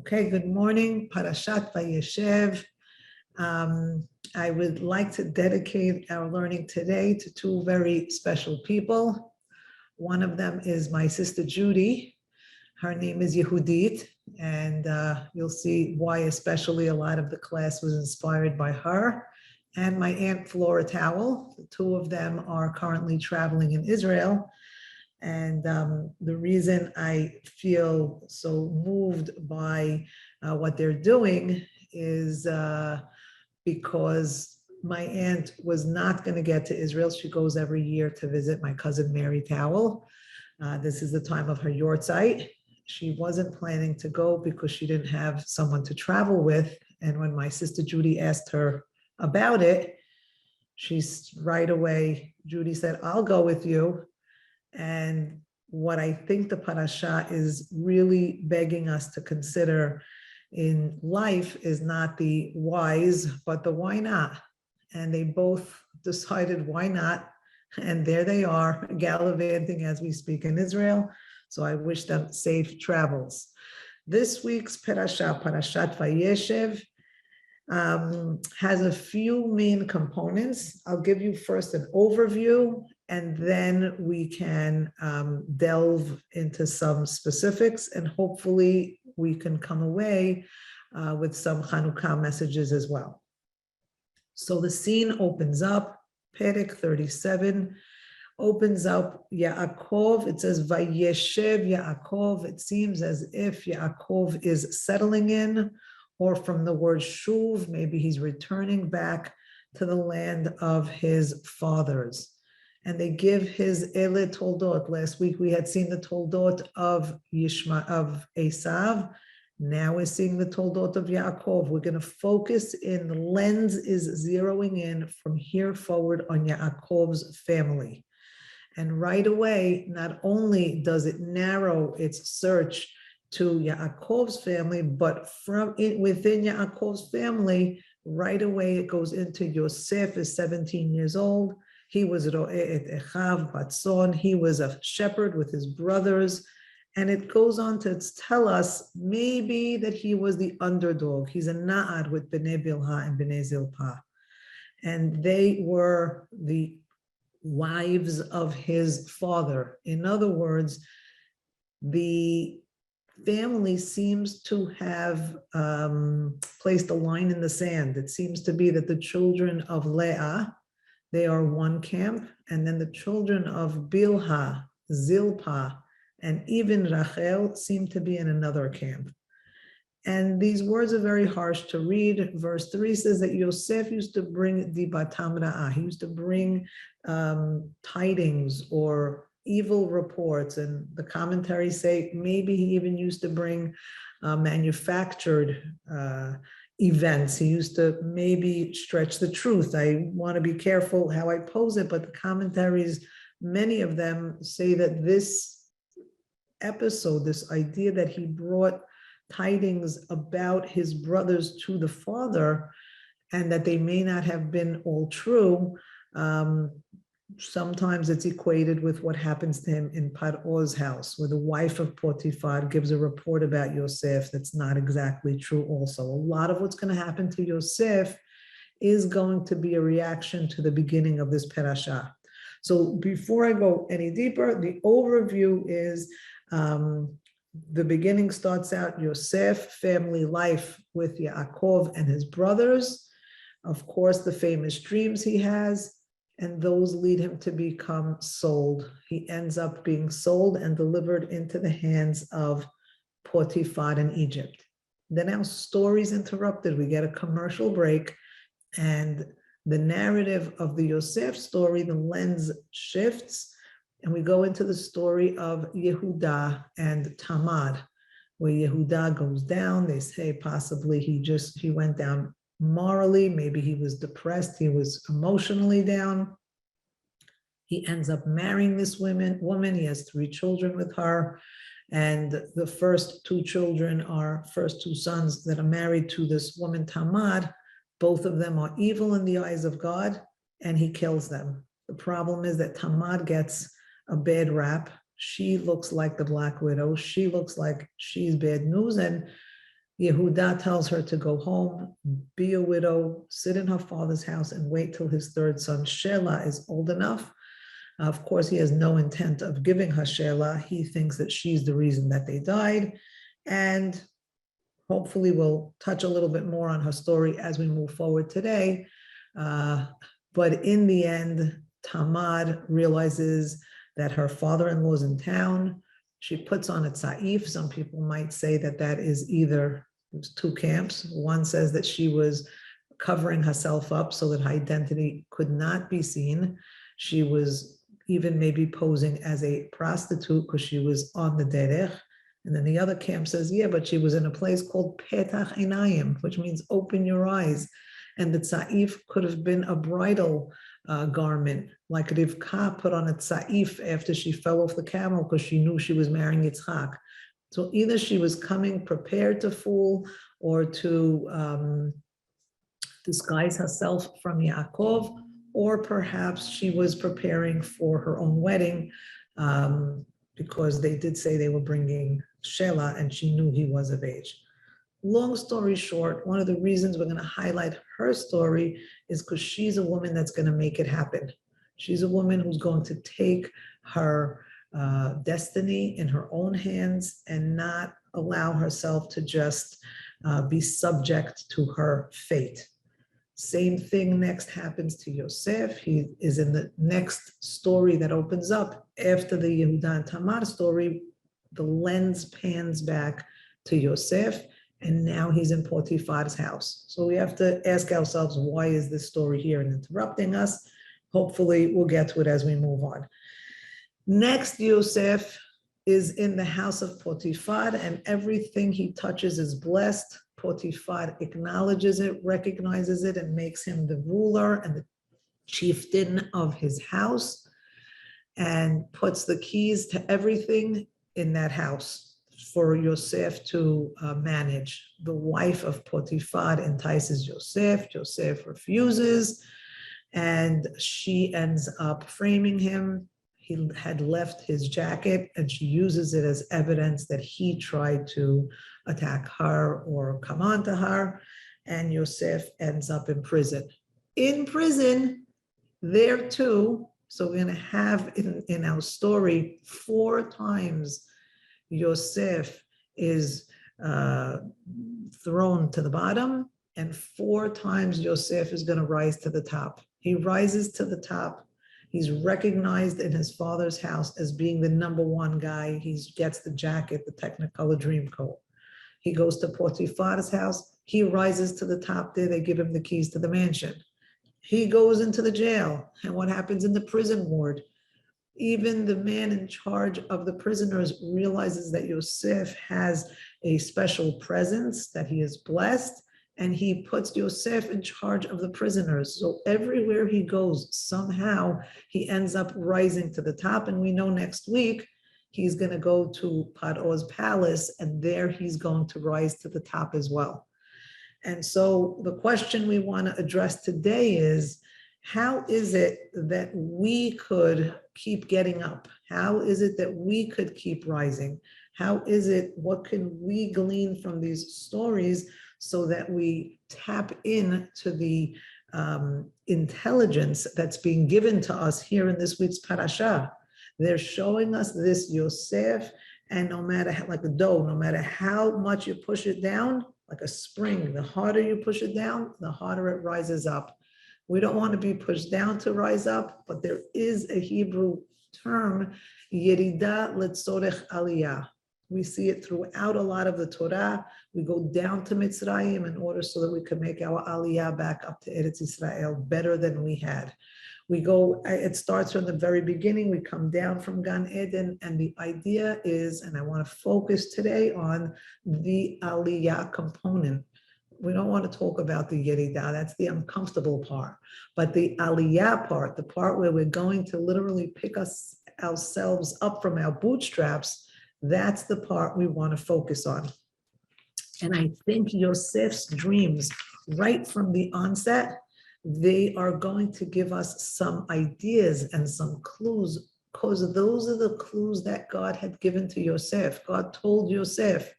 Okay, good morning, Parashat Vayesheb. I would like to dedicate our learning today to two very special people. One of them is my sister Judy. Her name is Yehudit, and you'll see why especially a lot of the class was inspired by her. And my Aunt Flora Towell. The two of them are currently traveling in Israel. And the reason I feel so moved by what they're doing is because my aunt was not going to get to Israel. She goes every year to visit my cousin Mary Towell. This is the time of her yortzeit. She wasn't planning to go because she didn't have someone to travel with. And when my sister Judy asked her about it, she's right away, Judy said, I'll go with you. And what I think the parasha is really begging us to consider in life is not the whys, but the why not. And they both decided why not. And there they are, gallivanting as we speak in Israel. So I wish them safe travels. This week's parasha, Parashat Vayesheb, has a few main components. I'll give you first an overview, and then we can delve into some specifics, and hopefully we can come away with some Chanukah messages as well. So the scene opens up, Perek 37, opens up Yaakov. It says Vayesheb Yaakov. It seems as if Yaakov is settling in, or from the word shuv, maybe he's returning back to the land of his fathers. And they give his ele toldot. Last week we had seen the toldot of Esav. Now we're seeing the toldot of Yaakov. We're going to focus in, the lens is zeroing in from here forward on Yaakov's family. And right away, not only does it narrow its search to Yaakov's family, but from it within Yaakov's family, right away it goes into Yosef is 17 years old. He was Ro'eh et Echav Batzon. He was a shepherd with his brothers. And it goes on to tell us maybe that he was the underdog. He's a Na'ad with Bnei Bilha and Bnei Zilpah. And they were the wives of his father. In other words, the family seems to have placed a line in the sand. It seems to be that the children of Leah, they are one camp, and then the children of Bilha, Zilpah, and even Rachel seem to be in another camp. And these words are very harsh to read. Verse 3 says that Yosef used to bring dibatam ra'ah. He used to bring tidings or evil reports, and the commentaries say maybe he even used to bring manufactured events. He used to maybe stretch the truth. I want to be careful how I pose it, but the commentaries, many of them say that this episode, this idea that he brought tidings about his brothers to the father, and that they may not have been all true, sometimes it's equated with what happens to him in Paro's house, where the wife of Potiphar gives a report about Yosef that's not exactly true also. A lot of what's going to happen to Yosef is going to be a reaction to the beginning of this parasha. So before I go any deeper, the overview is the beginning starts out Yosef, family life with Yaakov and his brothers. Of course, the famous dreams he has, and those lead him to become sold. He ends up being sold and delivered into the hands of Potiphar in Egypt. Then our story's interrupted. We get a commercial break, and the narrative of the Yosef story, the lens shifts, and we go into the story of Yehuda and Tamar, where Yehuda goes down. They say possibly he went down morally, maybe he was depressed, he was emotionally down. He ends up marrying this woman. He has 3 children with her, and the first 2 children are first 2 sons that are married to this woman Tamar. Both of them are evil in the eyes of God, and he kills them. The problem is that Tamar gets a bad rap. She looks like the Black Widow. She looks like she's bad news, and Yehuda tells her to go home, be a widow, sit in her father's house, and wait till his third son, Shelah, is old enough. Of course, he has no intent of giving her Shelah. He thinks that she's the reason that they died. And hopefully we'll touch a little bit more on her story as we move forward today. But in the end, Tamar realizes that her father-in-law is in town. She puts on a tza'if. Some people might say that that is either, there's two camps. One says that she was covering herself up so that her identity could not be seen. She was even maybe posing as a prostitute because she was on the derech. And then the other camp says, yeah, but she was in a place called Petach Einayim, which means open your eyes. And the tza'if could have been a bridal garment, like Rivka put on a tza'if after she fell off the camel because she knew she was marrying Yitzchak. So either she was coming prepared to fool or to disguise herself from Yaakov, or perhaps she was preparing for her own wedding because they did say they were bringing Shelah and she knew he was of age. Long story short, one of the reasons we're going to highlight her story is because she's a woman that's going to make it happen. She's a woman who's going to take her destiny in her own hands and not allow herself to just be subject to her fate. Same thing next happens to Yosef. He is in the next story that opens up after the Yehuda and Tamar story. The lens pans back to Yosef, and now he's in Potiphar's house. So we have to ask ourselves, why is this story here and interrupting us? Hopefully we'll get to it as we move on. Next, Yosef is in the house of Potiphar, and everything he touches is blessed. Potiphar acknowledges it, recognizes it, and makes him the ruler and the chieftain of his house, and puts the keys to everything in that house for Yosef to manage. The wife of Potiphar entices Yosef. Yosef refuses, and she ends up framing him. He had left his jacket, and she uses it as evidence that he tried to attack her or come on to her, and Yosef ends up in prison. In prison, there too, so we're going to have in our story 4 times Yosef is thrown to the bottom, and 4 times Yosef is going to rise to the top. He rises to the top. He's recognized in his father's house as being the #1 guy. He gets the jacket, the Technicolor Dreamcoat. He goes to Potiphar's house. He rises to the top there. They give him the keys to the mansion. He goes into the jail. And what happens in the prison ward? Even the man in charge of the prisoners realizes that Yosef has a special presence, that he is blessed, and he puts Yosef in charge of the prisoners. So everywhere he goes, somehow he ends up rising to the top. And we know next week he's going to go to Paro's palace, and there he's going to rise to the top as well. And so the question we want to address today is, how is it that we could keep getting up? How is it that we could keep rising? How is it, what can we glean from these stories so that we tap into the intelligence that's being given to us here in this week's parasha? They're showing us this Yosef, and no matter how, like a dough, no matter how much you push it down, like a spring, the harder you push it down, the harder it rises up. We don't want to be pushed down to rise up, but there is a Hebrew term, Yerida letzorech aliyah. We see it throughout a lot of the Torah. We go down to Mitzrayim in order so that we can make our aliyah back up to Eretz Israel better than we had. We go, it starts from the very beginning. We come down from Gan Eden, and the idea is, and I want to focus today on the aliyah component. We don't want to talk about the Yerida, that's the uncomfortable part. But the aliyah part, the part where we're going to literally pick ourselves up from our bootstraps, that's the part we want to focus on. And I think Yosef's dreams, right from the onset, they are going to give us some ideas and some clues, because those are the clues that God had given to Yosef. God told Yosef,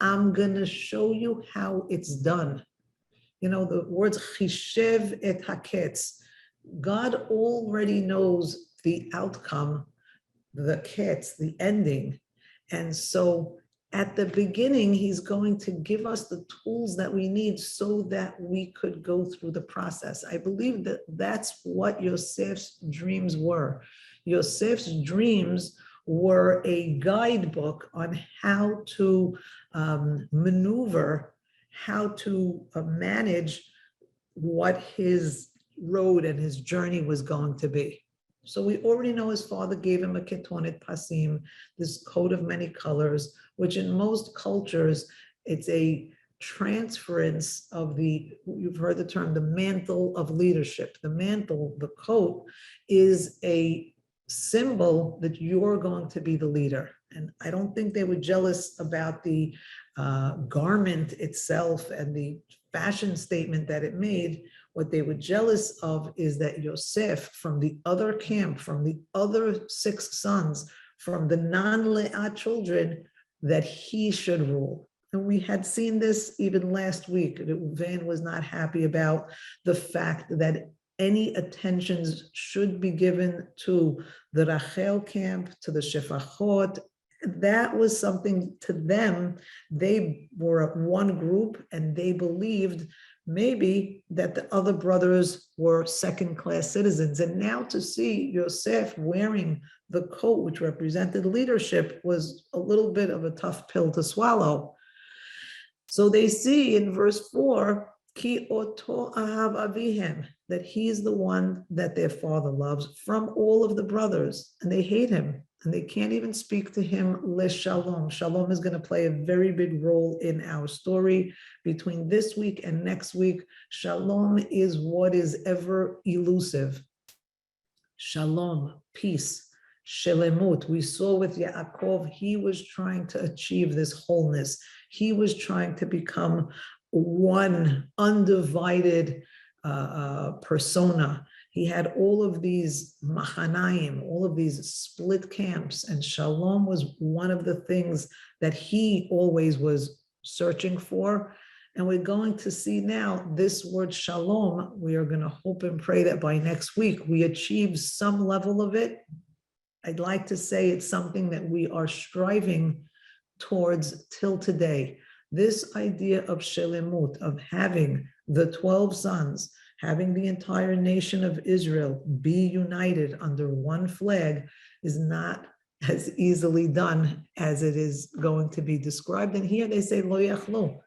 I'm going to show you how it's done. You know, the words chishev et haketz. God already knows the outcome, the ketz, the ending. And so at the beginning, he's going to give us the tools that we need so that we could go through the process. I believe that that's what Yosef's dreams were. Yosef's dreams were a guidebook on how to maneuver, how to manage what his road and his journey was going to be. So we already know his father gave him a ketonet pasim, this coat of many colors, which in most cultures, it's a transference of the, you've heard the term, the mantle of leadership. The mantle, the coat, is a symbol that you're going to be the leader. And I don't think they were jealous about the garment itself and the fashion statement that it made. What they were jealous of is that Yosef, from the other camp, from the other 6 sons, from the non-Leah children, that he should rule. And we had seen this even last week. Vivien was not happy about the fact that any attentions should be given to the Rachel camp, to the Shefachot. That was something to them. They were one group and they believed maybe that the other brothers were second-class citizens. And now to see Yosef wearing the coat, which represented leadership, was a little bit of a tough pill to swallow. So they see in verse 4, Ki oto ahav avihem, that he's the one that their father loves from all of the brothers, and they hate him. And they can't even speak to him le shalom. Shalom is going to play a very big role in our story between this week and next week. Shalom is what is ever elusive. Shalom, peace, shelemut. We saw with Yaakov, he was trying to achieve this wholeness. He was trying to become one undivided persona. He had all of these machanaim, all of these split camps, and shalom was one of the things that he always was searching for. And we're going to see now this word shalom. We are going to hope and pray that by next week we achieve some level of it. I'd like to say it's something that we are striving towards till today. This idea of shelemut, of having the 12 sons, having the entire nation of Israel be united under one flag, is not as easily done as it is going to be described. And here they say, lo yachlo.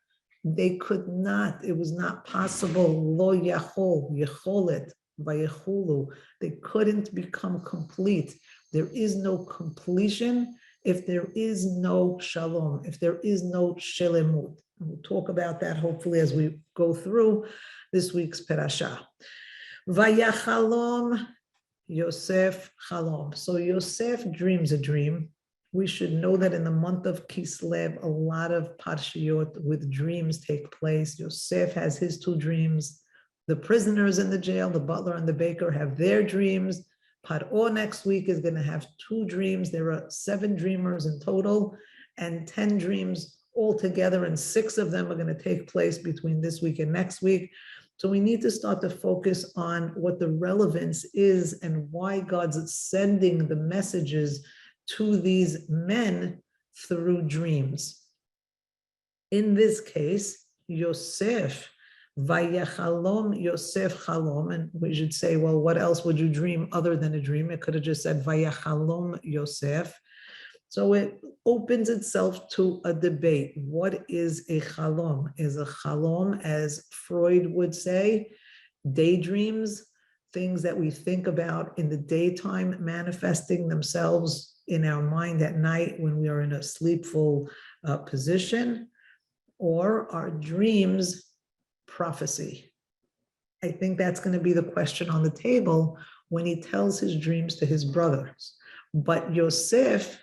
They could not, it was not possible, lo yachol, yecholet, vayechulu. They couldn't become complete. There is no completion if there is no shalom, if there is no shelemut. And we'll talk about that hopefully as we go through this week's parasha. Vayachalom Yosef Chalom. So Yosef dreams a dream. We should know that in the month of Kislev, a lot of parshiyot with dreams take place. Yosef has his 2 dreams. The prisoners in the jail, the butler and the baker, have their dreams. Paro next week is going to have 2 dreams. There are 7 dreamers in total and 10 dreams altogether, and 6 of them are going to take place between this week and next week. So we need to start to focus on what the relevance is and why God's sending the messages to these men through dreams. In this case, Yosef, Vayachalom Yosef Chalom, and we should say, well, what else would you dream other than a dream? It could have just said Vayachalom Yosef. So it opens itself to a debate. What is a chalom? Is a chalom, as Freud would say, daydreams, things that we think about in the daytime manifesting themselves in our mind at night when we are in a sleepful position, or are dreams prophecy? I think that's going to be the question on the table when he tells his dreams to his brothers. But Yosef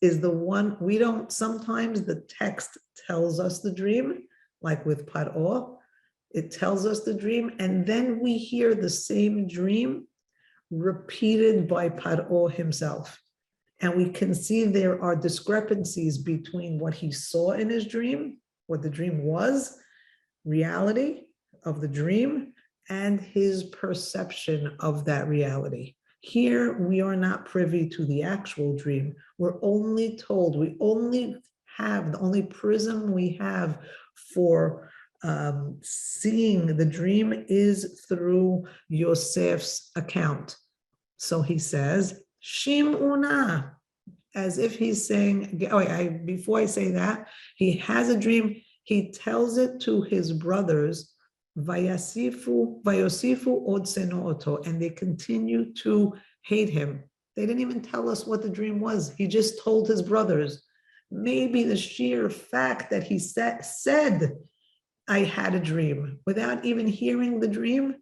is the one, we don't, sometimes the text tells us the dream, like with Paro, it tells us the dream, and then we hear the same dream repeated by Paro himself. And we can see there are discrepancies between what he saw in his dream, what the dream was, reality of the dream, and his perception of that reality. Here, we are not privy to the actual dream. We're only told, we only have, the only prism we have for seeing the dream is through Yosef's account. So he says, Shim'una, as if he's saying, before I say that, he has a dream, he tells it to his brothers, Vayosifu odseno oto, and they continue to hate him. They didn't even tell us what the dream was. He just told his brothers. Maybe the sheer fact that he said, I had a dream, without even hearing the dream,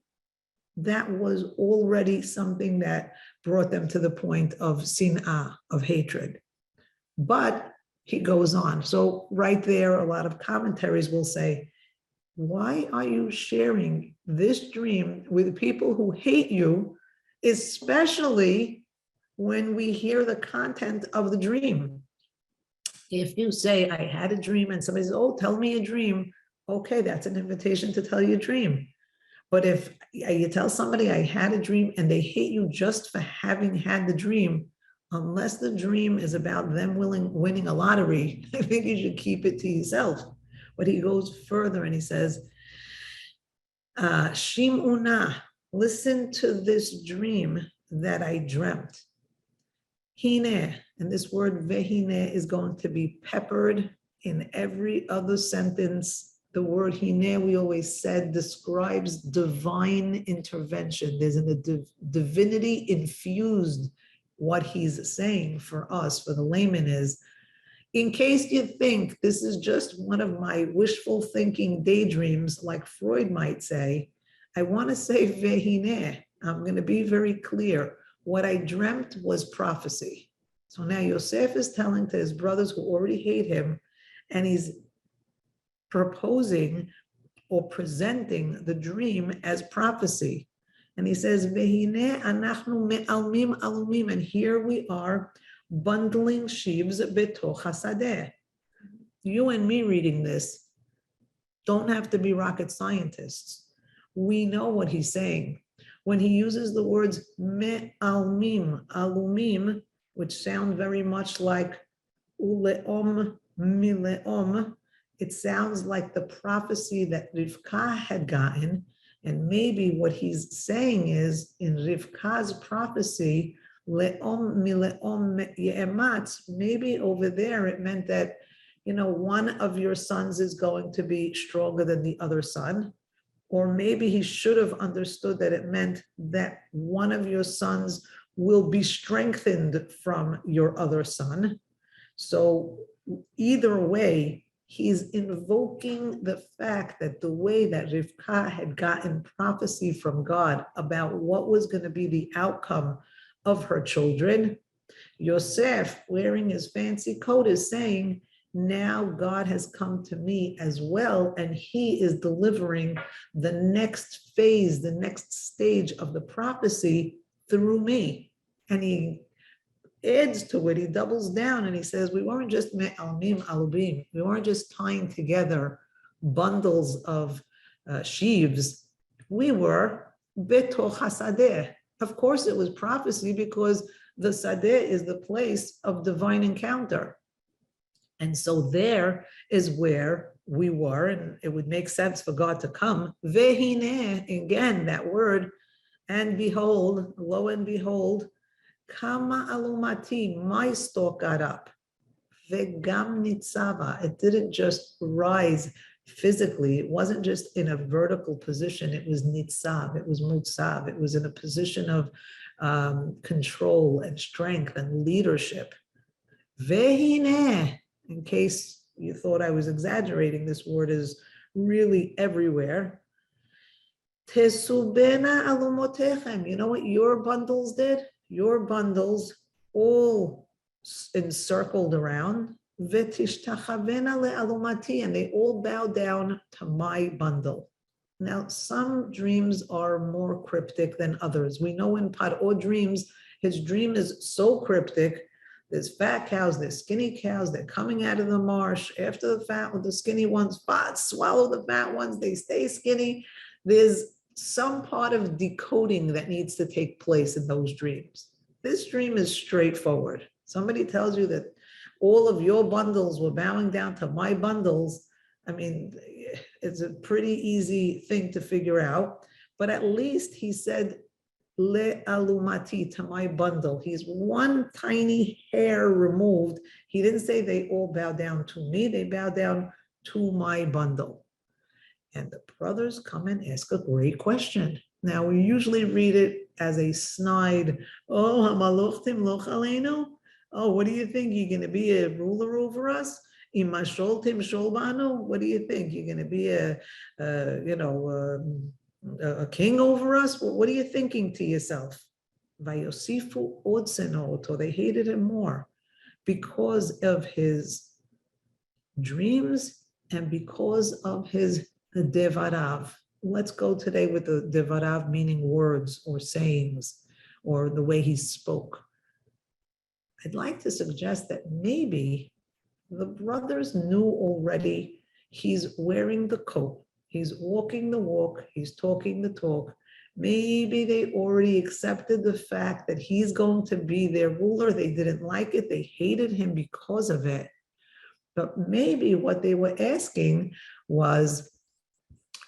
that was already something that brought them to the point of sin'ah, of hatred. But he goes on. So right there, a lot of commentaries will say, why are you sharing this dream with people who hate you, especially when we hear the content of the dream? If you say, I had a dream, and somebody says, oh, tell me a dream, okay, that's an invitation to tell you a dream. But if you tell somebody I had a dream and they hate you just for having had the dream, unless the dream is about them winning a lottery, I think you should keep it to yourself. But he goes further and he says, Shim'una, listen to this dream that I dreamt. Hine, and this word vehine is going to be peppered in every other sentence. The word hine, we always said, describes divine intervention. There's a divinity infused what he's saying for us, for the layman is, in case you think this is just one of my wishful thinking daydreams, like Freud might say, I want to say vehine. I'm going to be very clear. What I dreamt was prophecy. So now Yosef is telling to his brothers who already hate him, and he's proposing or presenting the dream as prophecy. And he says, Vehine anachnu me'almim alumim, and here we are bundling sheaves betoch hasadeh. You and me reading this don't have to be rocket scientists. We know what he's saying. When he uses the words me'almim, alumim, which sound very much like uleom, mileom, it sounds like the prophecy that Rivka had gotten. And maybe what he's saying is, in Rivka's prophecy, le'om mileom ye'ematz, maybe over there it meant that, one of your sons is going to be stronger than the other son. Or maybe he should have understood that it meant that one of your sons will be strengthened from your other son. So either way, he's invoking the fact that the way that Rivka had gotten prophecy from God about what was going to be the outcome of her children, Yosef, wearing his fancy coat, is saying, now God has come to me as well, and he is delivering the next phase, the next stage of the prophecy through me. And he adds to it, he doubles down and he says, we weren't just me'almim alubim, we weren't just tying together bundles of sheaves, we were betoch hasadeh. Of course it was prophecy, because the sadeh is the place of divine encounter. And so there is where we were, and it would make sense for God to come. Vehine, again, that word, and behold, lo and behold, kama alumati, my stalk got up. Vegam nitzava, it didn't just rise physically, it wasn't just in a vertical position, it was nitzav, it was mutzav, it was in a position of control and strength and leadership. Vehine, in case you thought I was exaggerating, this word is really everywhere. Tesubena alumotechem. You know what your bundles did? Your bundles all encircled around. Vetishtachavena le'alumati, and they all bow down to my bundle. Now, some dreams are more cryptic than others. We know in Paro dreams, his dream is so cryptic There's fat cows, there's skinny cows, they're coming out of the marsh. After the skinny ones swallow the fat ones, they stay skinny. There's some part of decoding that needs to take place in those dreams. This dream is straightforward. Somebody tells you that all of your bundles were bowing down to my bundles. I mean, it's a pretty easy thing to figure out, but at least he said, le alumati, to my bundle. He's one tiny hair removed. He didn't say they all bow down to me, they bow down to my bundle. And the brothers come and ask a great question. Now, we usually read it as a snide, oh, hamaluchtim loch aleinu. Oh, what do you think? You're going to be a ruler over us? Imashol sholbanu. What do you think? You're going to be a king over us? What are you thinking to yourself? Vayosifu odsenoto. They hated him more because of his dreams and because of his devarav. Let's go today with the devarav, meaning words or sayings or the way he spoke. I'd like to suggest that maybe the brothers knew already he's wearing the coat, he's walking the walk, he's talking the talk. Maybe they already accepted the fact that he's going to be their ruler. They didn't like it, they hated him because of it. But maybe what they were asking was,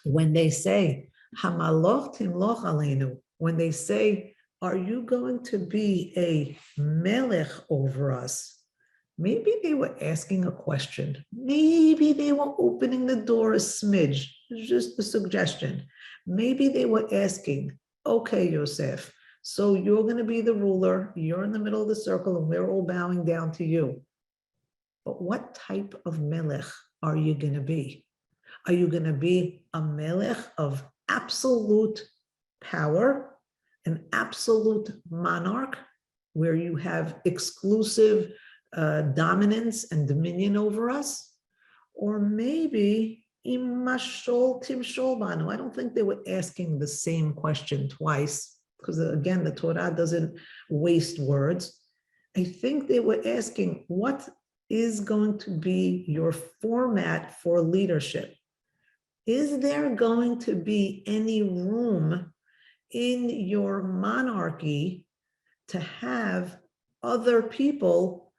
when they say, Hamaloch timloch aleinu, when they say, are you going to be a melech over us? Maybe they were asking a question. Maybe they were opening the door a smidge, just a suggestion. Maybe they were asking, okay, Yosef, so you're going to be the ruler, you're in the middle of the circle, and we're all bowing down to you. But what type of melech are you going to be? Are you going to be a melech of absolute power, an absolute monarch, where you have exclusive dominance and dominion over us? Or maybe imashol timshol banu. I don't think they were asking the same question twice, because again, the Torah doesn't waste words. I think they were asking, what is going to be your format for leadership? Is there going to be any room in your monarchy to have other people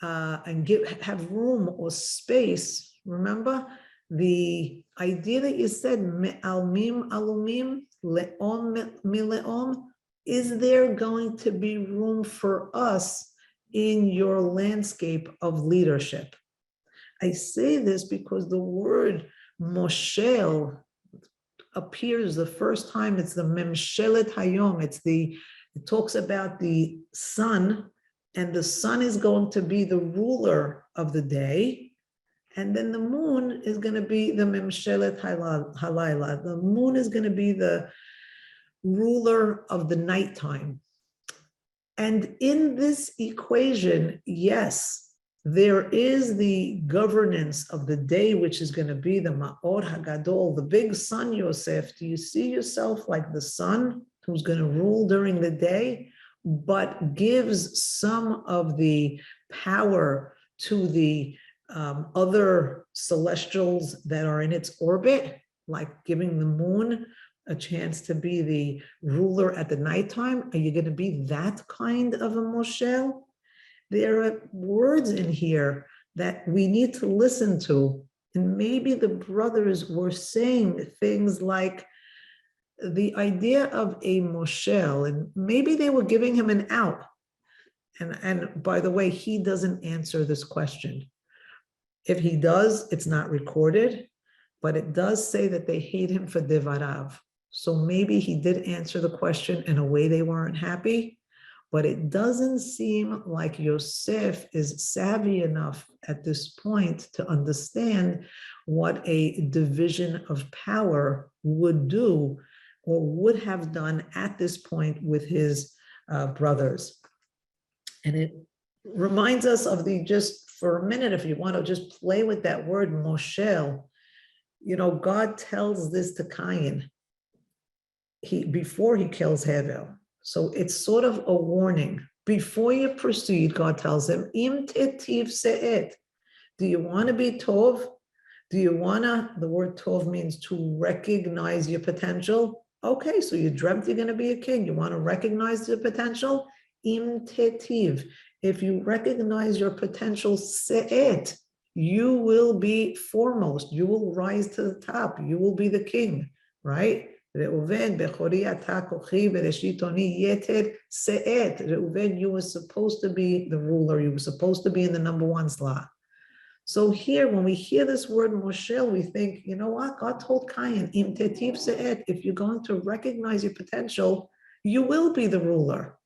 and have room or space? Remember the idea that you said, me'almim alumim, le'om mile'om. Is there going to be room for us in your landscape of leadership? I say this because the word Moshel appears the first time. It's the Memshelet Hayom. It talks about the sun, and the sun is going to be the ruler of the day, and then the moon is going to be the Memshelet Halayla. The moon is going to be the ruler of the nighttime. And in this equation, yes, there is the governance of the day, which is going to be the Ma'or Hagadol, the big sun, Yosef. Do you see yourself like the sun who's going to rule during the day, but gives some of the power to the other celestials that are in its orbit, like giving the moon a chance to be the ruler at the nighttime? Are you going to be that kind of a Moshel? There are words in here that we need to listen to. And maybe the brothers were saying things like the idea of a Moshel, and maybe they were giving him an out. And by the way, he doesn't answer this question. If he does, it's not recorded, but it does say that they hate him for devarav. So maybe he did answer the question in a way they weren't happy. But it doesn't seem like Yosef is savvy enough at this point to understand what a division of power would do or would have done at this point with his brothers. And it reminds us of just for a minute, if you want to just play with that word, Moshel. You know, God tells this to Cain before he kills Hevel. So it's sort of a warning Before you proceed, God tells him, Im tetiv se'et. Do you want to be tov? Do you want to, the word tov means to recognize your potential. Okay, so you dreamt you're going to be a king. You want to recognize your potential? Im tetiv. If you recognize your potential, se'et, you will be foremost. You will rise to the top. You will be the king, right? Reuven, Bechori ata kochi bereshitoni yeter se'et. Reuven, you were supposed to be the ruler. You were supposed to be in the number one slot. So here, when we hear this word Moshe, we think, you know what? God told Cain, Im tetiv se'et, if you're going to recognize your potential, you will be the ruler.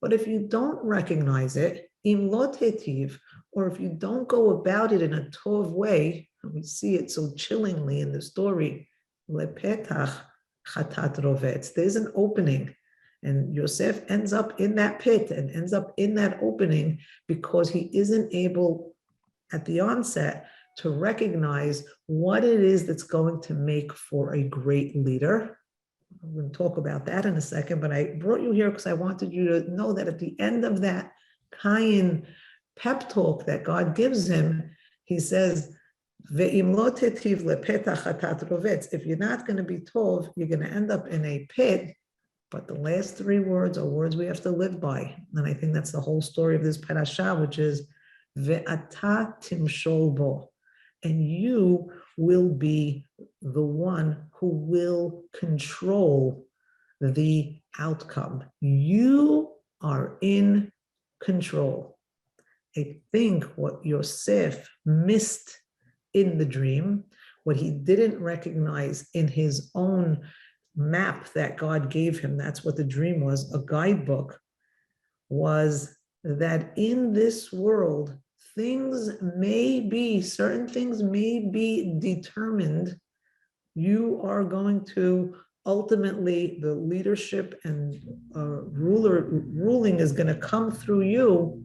But if you don't recognize it, Im lo tetiv, or if you don't go about it in a tov way, and we see it so chillingly in the story, lepetach chatat rovetz, there's an opening. And Yosef ends up in that pit and ends up in that opening because he isn't able at the onset to recognize what it is that's going to make for a great leader. I'm going to talk about that in a second, but I brought you here because I wanted you to know that at the end of that Cain pep talk that God gives him, he says, if you're not going to be tov, you're going to end up in a pit. But the last three words are words we have to live by. And I think that's the whole story of this parasha, which is Ve'ata timshol bo, and you will be the one who will control the outcome. You are in control. I think what Yosef missed in the dream, what he didn't recognize in his own map that God gave him, that's what the dream was, a guidebook, was that in this world, certain things may be determined. You are going to ultimately, the leadership and ruling is going to come through you,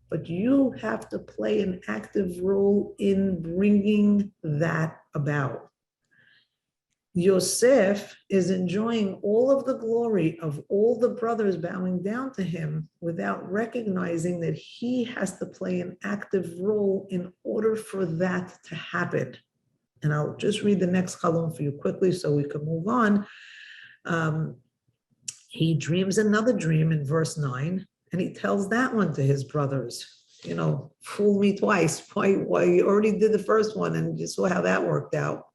but you have to play an active role in bringing that about. Yosef is enjoying all of the glory of all the brothers bowing down to him without recognizing that he has to play an active role in order for that to happen. And I'll just read the next column for you quickly so we can move on. He dreams another dream in verse 9, and he tells that one to his brothers. You know, fool me twice. Why you already did the first one and you saw how that worked out.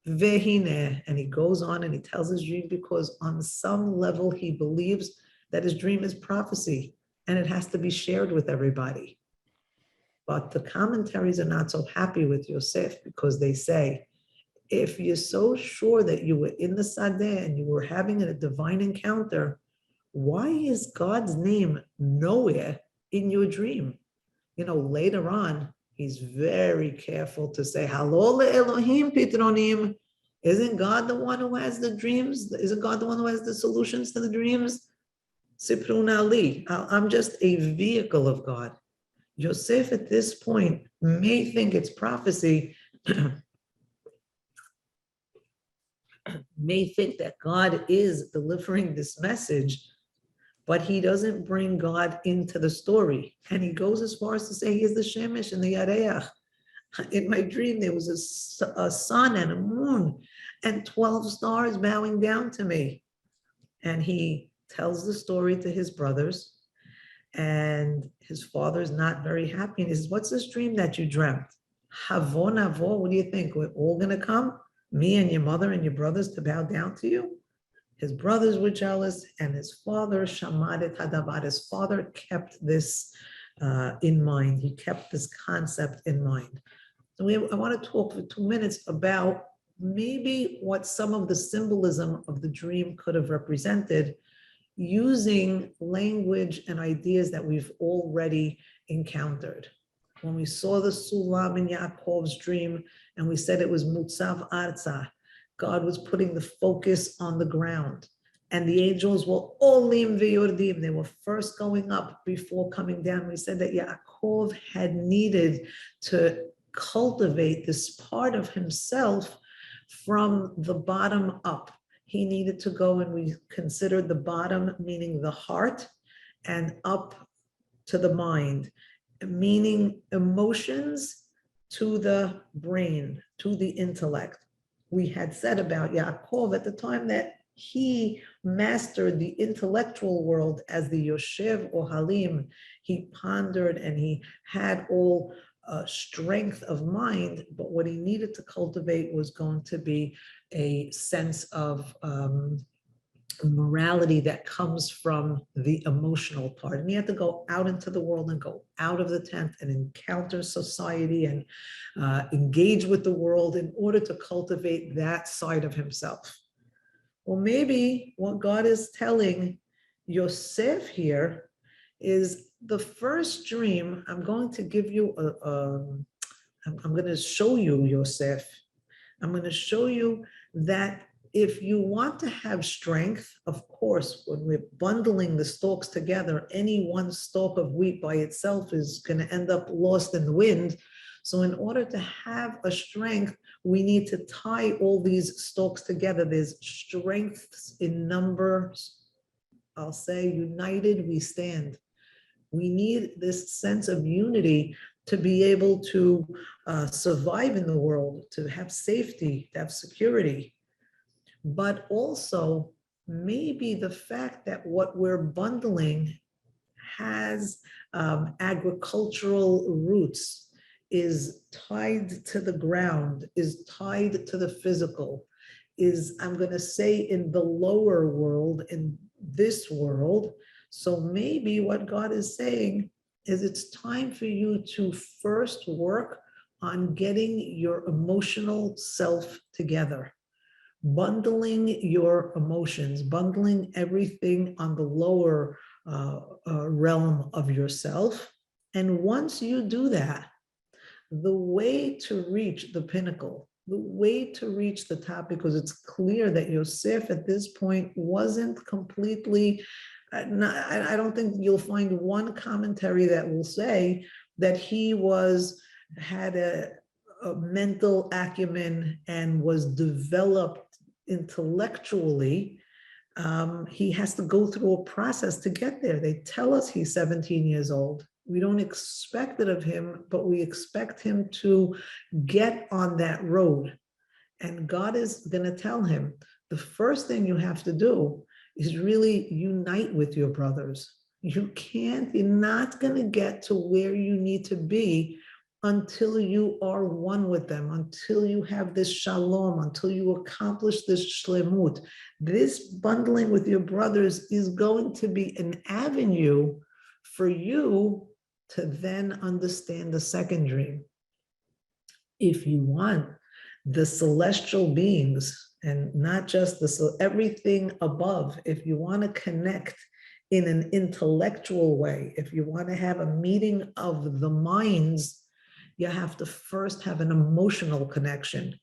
Vehine, and he goes on and he tells his dream because on some level he believes that his dream is prophecy and it has to be shared with everybody. But the commentaries are not so happy with Yosef because they say, if you're so sure that you were in the Sadeh and you were having a divine encounter, why is God's name nowhere in your dream? You know, later on, he's very careful to say, Halol Elohim Pitronim. Isn't God the one who has the dreams? Isn't God the one who has the solutions to the dreams? Siprun Ali. I'm just a vehicle of God. Yosef at this point may think it's prophecy, may think that God is delivering this message, but he doesn't bring God into the story. And he goes as far as to say he is the Shemesh and the Yareach. In my dream, there was a sun and a moon and 12 stars bowing down to me. And he tells the story to his brothers, and his father's not very happy. And he says, what's this dream that you dreamt? Havon avo, what do you think? We're all going to come? Me and your mother and your brothers to bow down to you? His brothers were jealous, and his father, Shamadet Hadavar, his father kept this in mind. He kept this concept in mind. So I want to talk for 2 minutes about maybe what some of the symbolism of the dream could have represented using language and ideas that we've already encountered. When we saw the Sulam in Yaakov's dream, and we said it was Mutzav Arza, God was putting the focus on the ground. And the angels were Olim Veyordim. They were first going up before coming down. We said that Yaakov had needed to cultivate this part of himself from the bottom up. He needed to go, and we considered the bottom meaning the heart, and up to the mind, meaning emotions to the brain, to the intellect. We had said about Yaakov at the time that he mastered the intellectual world as the Yoshev or Halim. He pondered and he had all strength of mind, but what he needed to cultivate was going to be a sense of morality that comes from the emotional part. And he had to go out into the world and go out of the tent and encounter society and engage with the world in order to cultivate that side of himself. Well, maybe what God is telling Yosef here is the first dream. I'm going to give you I'm going to show you, Yosef. I'm going to show you that if you want to have strength, of course, when we're bundling the stalks together, any one stalk of wheat by itself is going to end up lost in the wind. So in order to have a strength, we need to tie all these stalks together. There's strengths in numbers. I'll say, united we stand. We need this sense of unity to be able to survive in the world, to have safety, to have security. But also maybe the fact that what we're bundling has agricultural roots, is tied to the ground, is tied to the physical, is, I'm going to say, in the lower world, in this world. So maybe what God is saying is it's time for you to first work on getting your emotional self together, bundling your emotions, bundling everything on the lower realm of yourself. And once you do that, the way to reach the pinnacle, the way to reach the top, because it's clear that Yosef at this point wasn't completely, I don't think you'll find one commentary that will say that he had a mental acumen and was developed intellectually. He has to go through a process to get there. They tell us he's 17 years old. We don't expect it of him, but we expect him to get on that road. And God is going to tell him, the first thing you have to do is really unite with your brothers. You're not going to get to where you need to be until you are one with them, until you have this shalom, until you accomplish this shlemut. This bundling with your brothers is going to be an avenue for you to then understand the second dream. If you want the celestial beings, and not just everything above, if you want to connect in an intellectual way, if you want to have a meeting of the minds, you have to first have an emotional connection.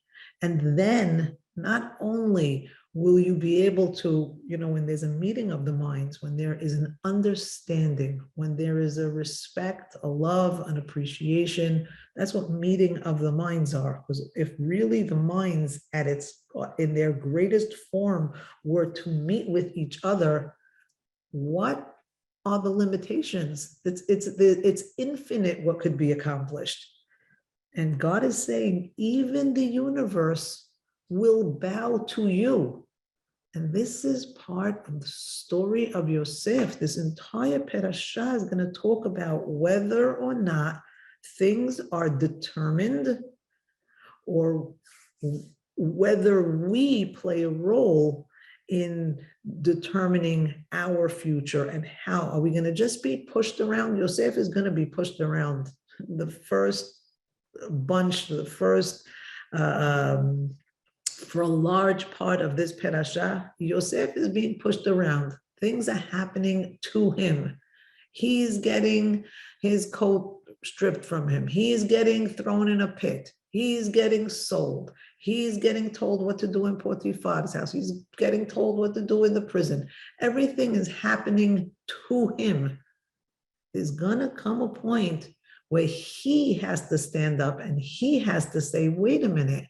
And then not only will you be able to, when there's a meeting of the minds, when there is an understanding, when there is a respect, a love, an appreciation, that's what meeting of the minds are. Because if really the minds in their greatest form were to meet with each other, what are the limitations? It's infinite what could be accomplished. And God is saying, even the universe will bow to you. And this is part of the story of Yosef. This entire parasha is going to talk about whether or not things are determined or whether we play a role in determining our future. And how are we going to just be pushed around? Yosef is going to be pushed around. The first bunch, for a large part of this parasha, Yosef is being pushed around. Things are happening to him. He's getting his coat stripped from him. He's getting thrown in a pit. He's getting sold. He's getting told what to do in Potiphar's house. He's getting told what to do in the prison. Everything is happening to him. There's gonna come a point where he has to stand up and he has to say, wait a minute,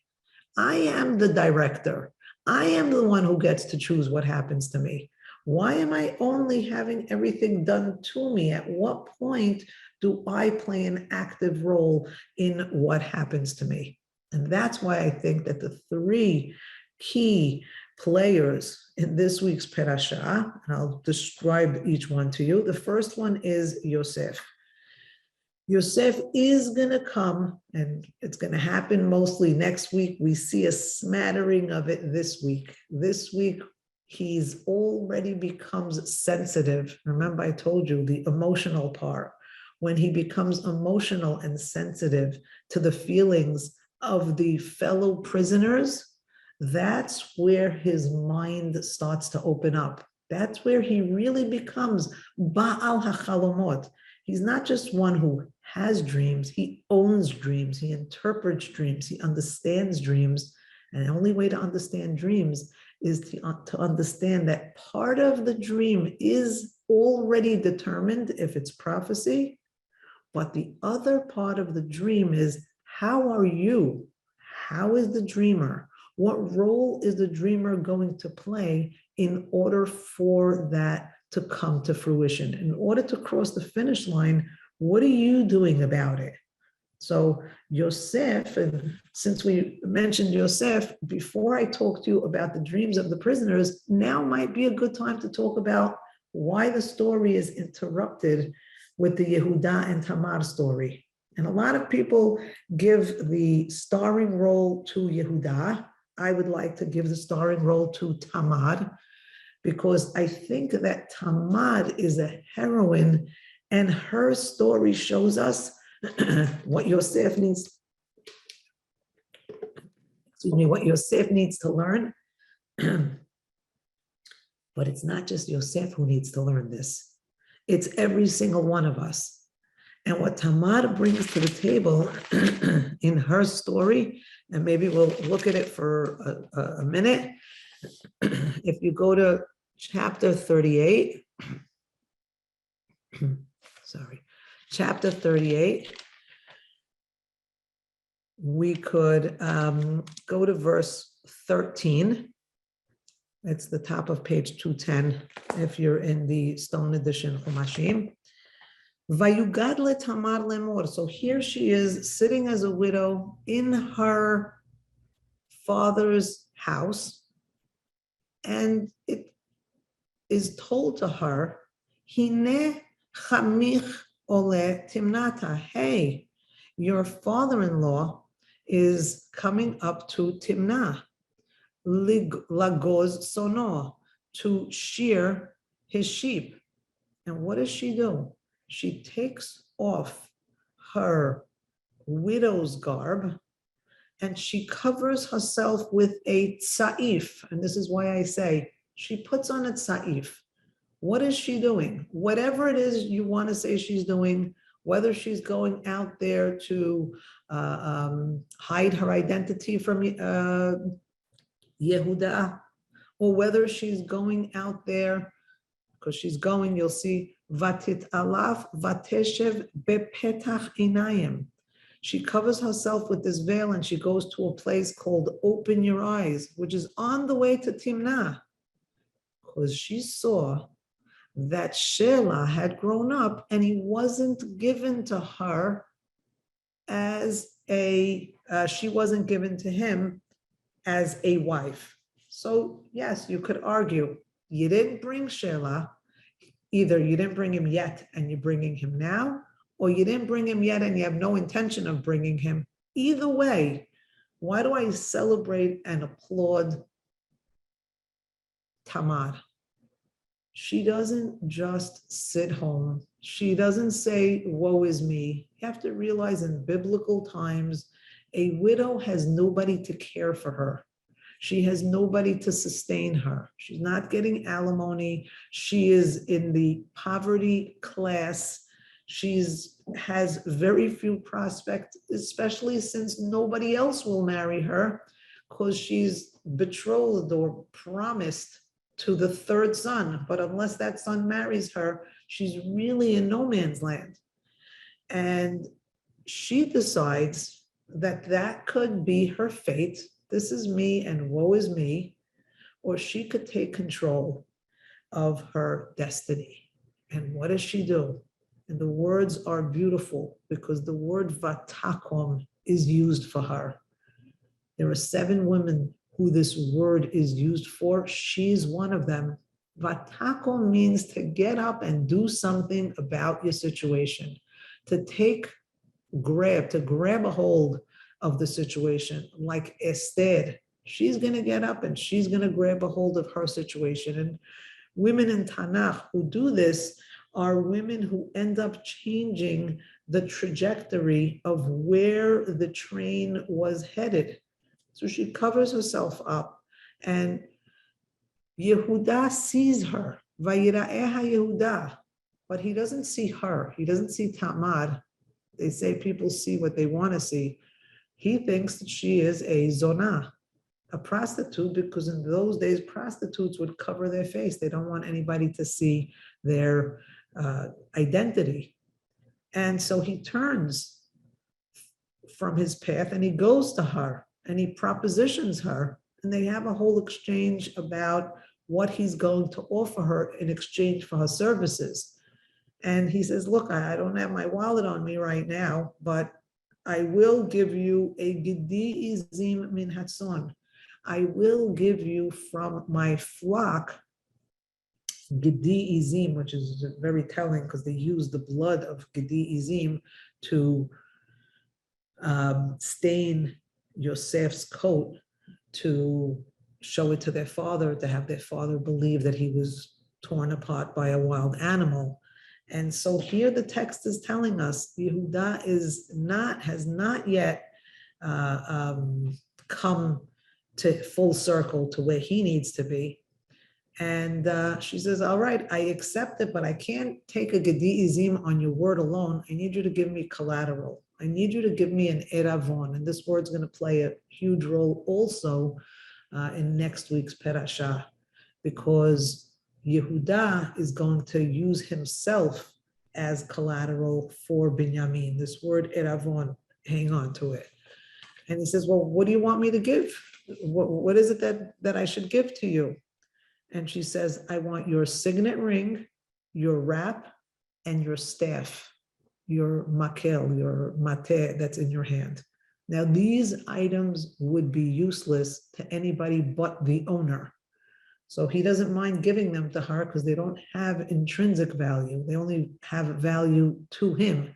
I am the director. I am the one who gets to choose what happens to me. Why am I only having everything done to me? At what point do I play an active role in what happens to me? And that's why I think that the three key players in this week's parasha, and I'll describe each one to you. The first one is Yosef. Yosef is going to come, and it's going to happen mostly next week. We see a smattering of it this week. This week, he's already becomes sensitive. Remember, I told you the emotional part. When he becomes emotional and sensitive to the feelings of the fellow prisoners, that's where his mind starts to open up. That's where he really becomes Ba'al HaChalomot. He's not just one who has dreams, he owns dreams, he interprets dreams, he understands dreams. And the only way to understand dreams is to understand that part of the dream is already determined if it's prophecy, but the other part of the dream is, how are you? How is the dreamer? What role is the dreamer going to play in order for that to come to fruition? In order to cross the finish line, what are you doing about it? So Yosef, and since we mentioned Yosef, before I talk to you about the dreams of the prisoners, now might be a good time to talk about why the story is interrupted with the Yehuda and Tamar story. And a lot of people give the starring role to Yehuda. I would like to give the starring role to Tamar, because I think that Tamar is a heroine, and her story shows us what Yosef needs, what Yosef needs to learn. But it's not just Yosef who needs to learn this. It's every single one of us. And what Tamar brings to the table in her story, and maybe we'll look at it for a minute. If you go to chapter 38, chapter 38, we could go to verse 13. It's the top of page 210 if you're in the Stone Edition Chumashim. Vayugad le Tamar lemor. So here she is sitting as a widow in her father's house, and it is told to her, Hine chamich ole timnata. Hey, your father-in-law is coming up to Timnah, lagoz sono, to shear his sheep. And what does she do? She takes off her widow's garb and she covers herself with a tsaif. And this is why I say she puts on a tsaif. What is she doing? Whatever it is you want to say she's doing, whether she's going out there to hide her identity from Yehuda, or whether she's going out there, because she's going, you'll see, Vatit alaf Vayesheb bepetach einayim. She covers herself with this veil and she goes to a place called Open Your Eyes, which is on the way to Timnah, because she saw that Shelah had grown up and he wasn't given to her as she wasn't given to him as a wife. So yes, you could argue, you didn't bring Shelah, either you didn't bring him yet and you're bringing him now, or you didn't bring him yet and you have no intention of bringing him. Either way, why do I celebrate and applaud Tamar? She doesn't just sit home. She doesn't say, woe is me. You have to realize in biblical times, a widow has nobody to care for her. She has nobody to sustain her. She's not getting alimony. She is in the poverty class. She has very few prospects, especially since nobody else will marry her because she's betrothed or promised to the third son. But unless that son marries her, she's really in no man's land. And she decides that that could be her fate. This is me and woe is me. Or she could take control. of her destiny. And what does she do? And the words are beautiful because the word vatakom is used for her. There are 7 women who this word is used for. She's one of them. Vatakom means to get up and do something about your situation, to grab a hold of the situation, like Esther. She's going to get up and she's going to grab a hold of her situation. And women in Tanakh who do this are women who end up changing the trajectory of where the train was headed. So she covers herself up, and Yehuda sees her. Vayira'eha Yehuda. But he doesn't see her. He doesn't see Tamar. They say people see what they want to see. He thinks that she is a zonah, a prostitute, because in those days, prostitutes would cover their face. They don't want anybody to see their identity. And so he turns from his path and he goes to her and he propositions her, and they have a whole exchange about what he's going to offer her in exchange for her services. And he says, look, I don't have my wallet on me right now, but I will give you a gidi izim min hatson. I will give you from my flock gidi izim, which is very telling because they use the blood of gidi izim to stain Yosef's coat, to show it to their father, to have their father believe that he was torn apart by a wild animal. And so here the text is telling us Yehuda has not yet come to full circle to where he needs to be. And she says, all right, I accept it, but I can't take a gedi izim on your word alone. I need you to give me collateral. I need you to give me an eravon. And this word's going to play a huge role also in next week's Perashah, because Yehuda is going to use himself as collateral for Binyamin. This word eravon, hang on to it. And he says, well, what do you want me to give? What is it that I should give to you? And she says, I want your signet ring, your wrap, and your staff, your makel, your mate that's in your hand. Now, these items would be useless to anybody but the owner. So he doesn't mind giving them to her because they don't have intrinsic value. They only have value to him.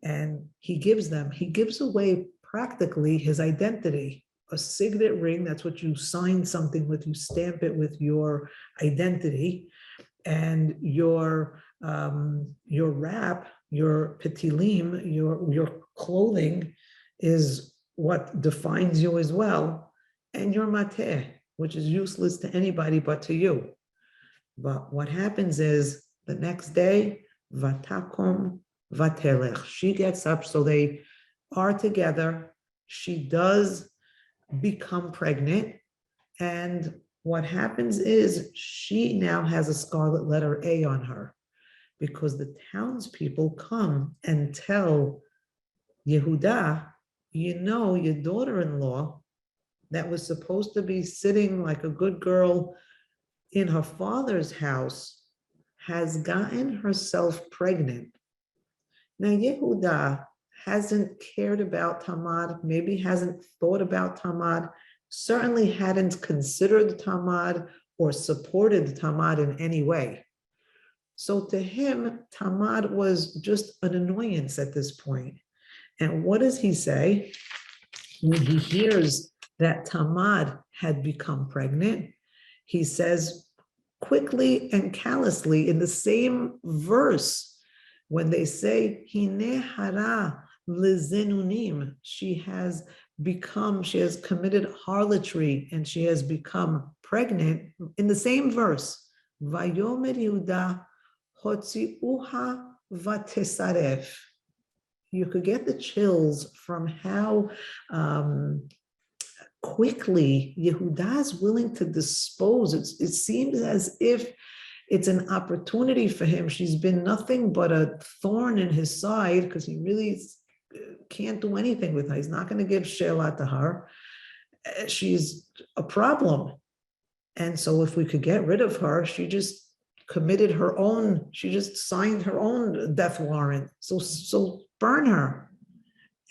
And he gives them. He gives away practically his identity. A signet ring, that's what you sign something with, you stamp it with your identity, and your wrap, your petilim, your clothing is what defines you as well, and your mateh, which is useless to anybody but to you. But what happens is the next day, vatakom vatelech, she gets up, so they are together. She does become pregnant, and what happens is she now has a scarlet letter A on her, because the townspeople come and tell Yehuda, you know, your daughter-in-law that was supposed to be sitting like a good girl in her father's house has gotten herself pregnant. Now Yehuda hasn't cared about Tamar, maybe hasn't thought about Tamar, certainly hadn't considered Tamar or supported Tamar in any way. So to him, Tamar was just an annoyance at this point. And what does he say when he hears that Tamar had become pregnant? He says quickly and callously in the same verse, when they say, Hine hara lezenunim, she has committed harlotry and she has become pregnant, in the same verse, Vayomer Yehuda hotziuha vatesaref. You could get the chills from how quickly Yehuda is willing to dispose. It seems as if it's an opportunity for him. She's been nothing but a thorn in his side because he really can't do anything with her. He's not going to give Shelah to her. She's a problem. And so if we could get rid of her, she just she just signed her own death warrant. So burn her.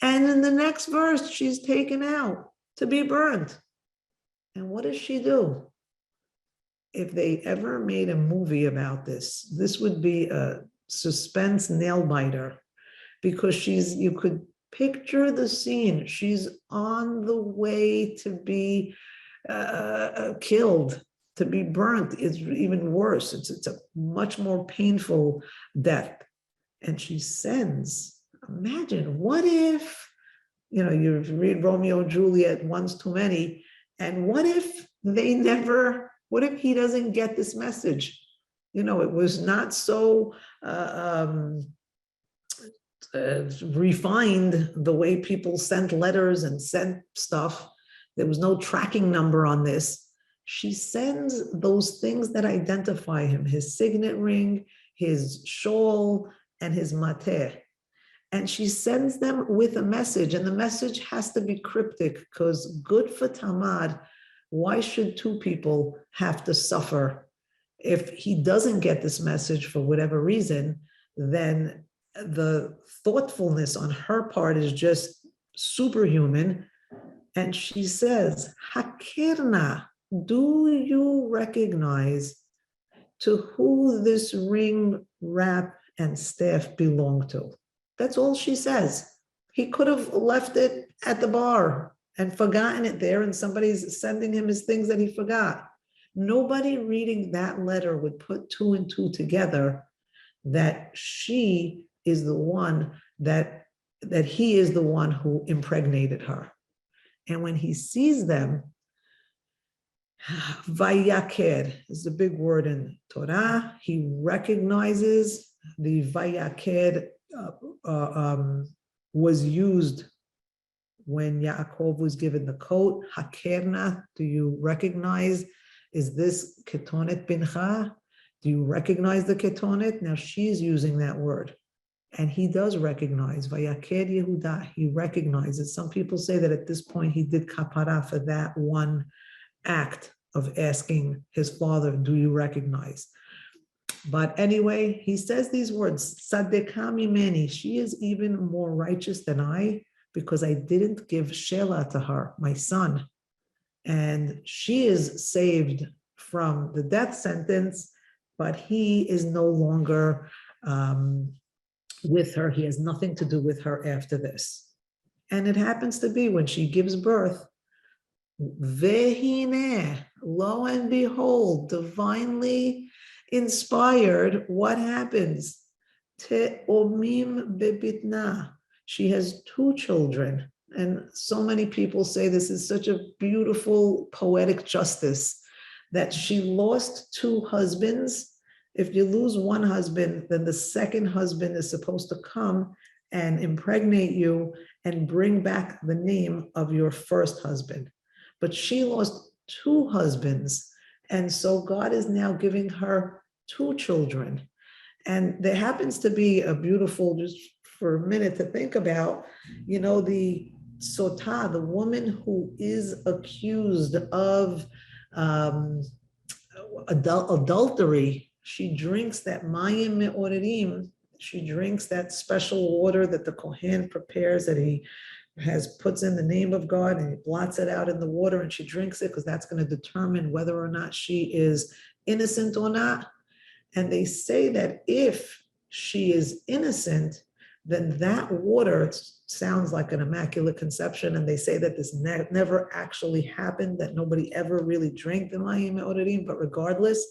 And in the next verse, she's taken out to be burned. And what does she do? If they ever made a movie about this, this would be a suspense nail biter, because you could picture the scene. She's on the way to be killed, to be burnt. It's even worse. It's a much more painful death. And she sends, imagine, what if, you read Romeo and Juliet once too many, and what if what if he doesn't get this message? It was not so refined the way people sent letters and sent stuff. There was no tracking number on this. She sends those things that identify him, his signet ring, his shawl, and his mateh. And she sends them with a message, and the message has to be cryptic, because good for Tamad. Why should two people have to suffer? If he doesn't get this message for whatever reason, then the thoughtfulness on her part is just superhuman. And she says, Hakirna, do you recognize to who this ring, wrap, and staff belong to? That's all she says. He could have left it at the bar and forgotten it there, and somebody's sending him his things that he forgot. Nobody reading that letter would put two and two together that she is the one that he is the one who impregnated her. And when he sees them, Vayaked is the big word in Torah. He recognizes the Vayaked was used when Yaakov was given the coat. Hakerna, do you recognize? Is this ketonet bincha? Do you recognize the ketonet? Now she's using that word. And he does recognize, Vayaked Yehuda, he recognizes. Some people say that at this point he did kapara for that one act of asking his father, do you recognize? But anyway, he says these words, Sadeka mimeni, she is even more righteous than I, because I didn't give Shelah to her, my son. And she is saved from the death sentence, but he is no longer with her. He has nothing to do with her after this. And it happens to be when she gives birth, Vehine, lo and behold, divinely inspired, what happens? Te'omim bebitna. She has two children. And so many people say this is such a beautiful poetic justice, that she lost two husbands. If you lose one husband, then the second husband is supposed to come and impregnate you and bring back the name of your first husband. But she lost two husbands. And so God is now giving her two children. And there happens to be a beautiful, just for a minute to think about, the sotah, the woman who is accused of adultery. She drinks that mayim me'orerim. She drinks that special water that the Kohen prepares, that he puts in the name of God, and he blots it out in the water, and she drinks it because that's going to determine whether or not she is innocent or not. And they say that if she is innocent, then that water sounds like an immaculate conception. And they say that this never actually happened, that nobody ever really drank the mayim me'orerim. But regardless,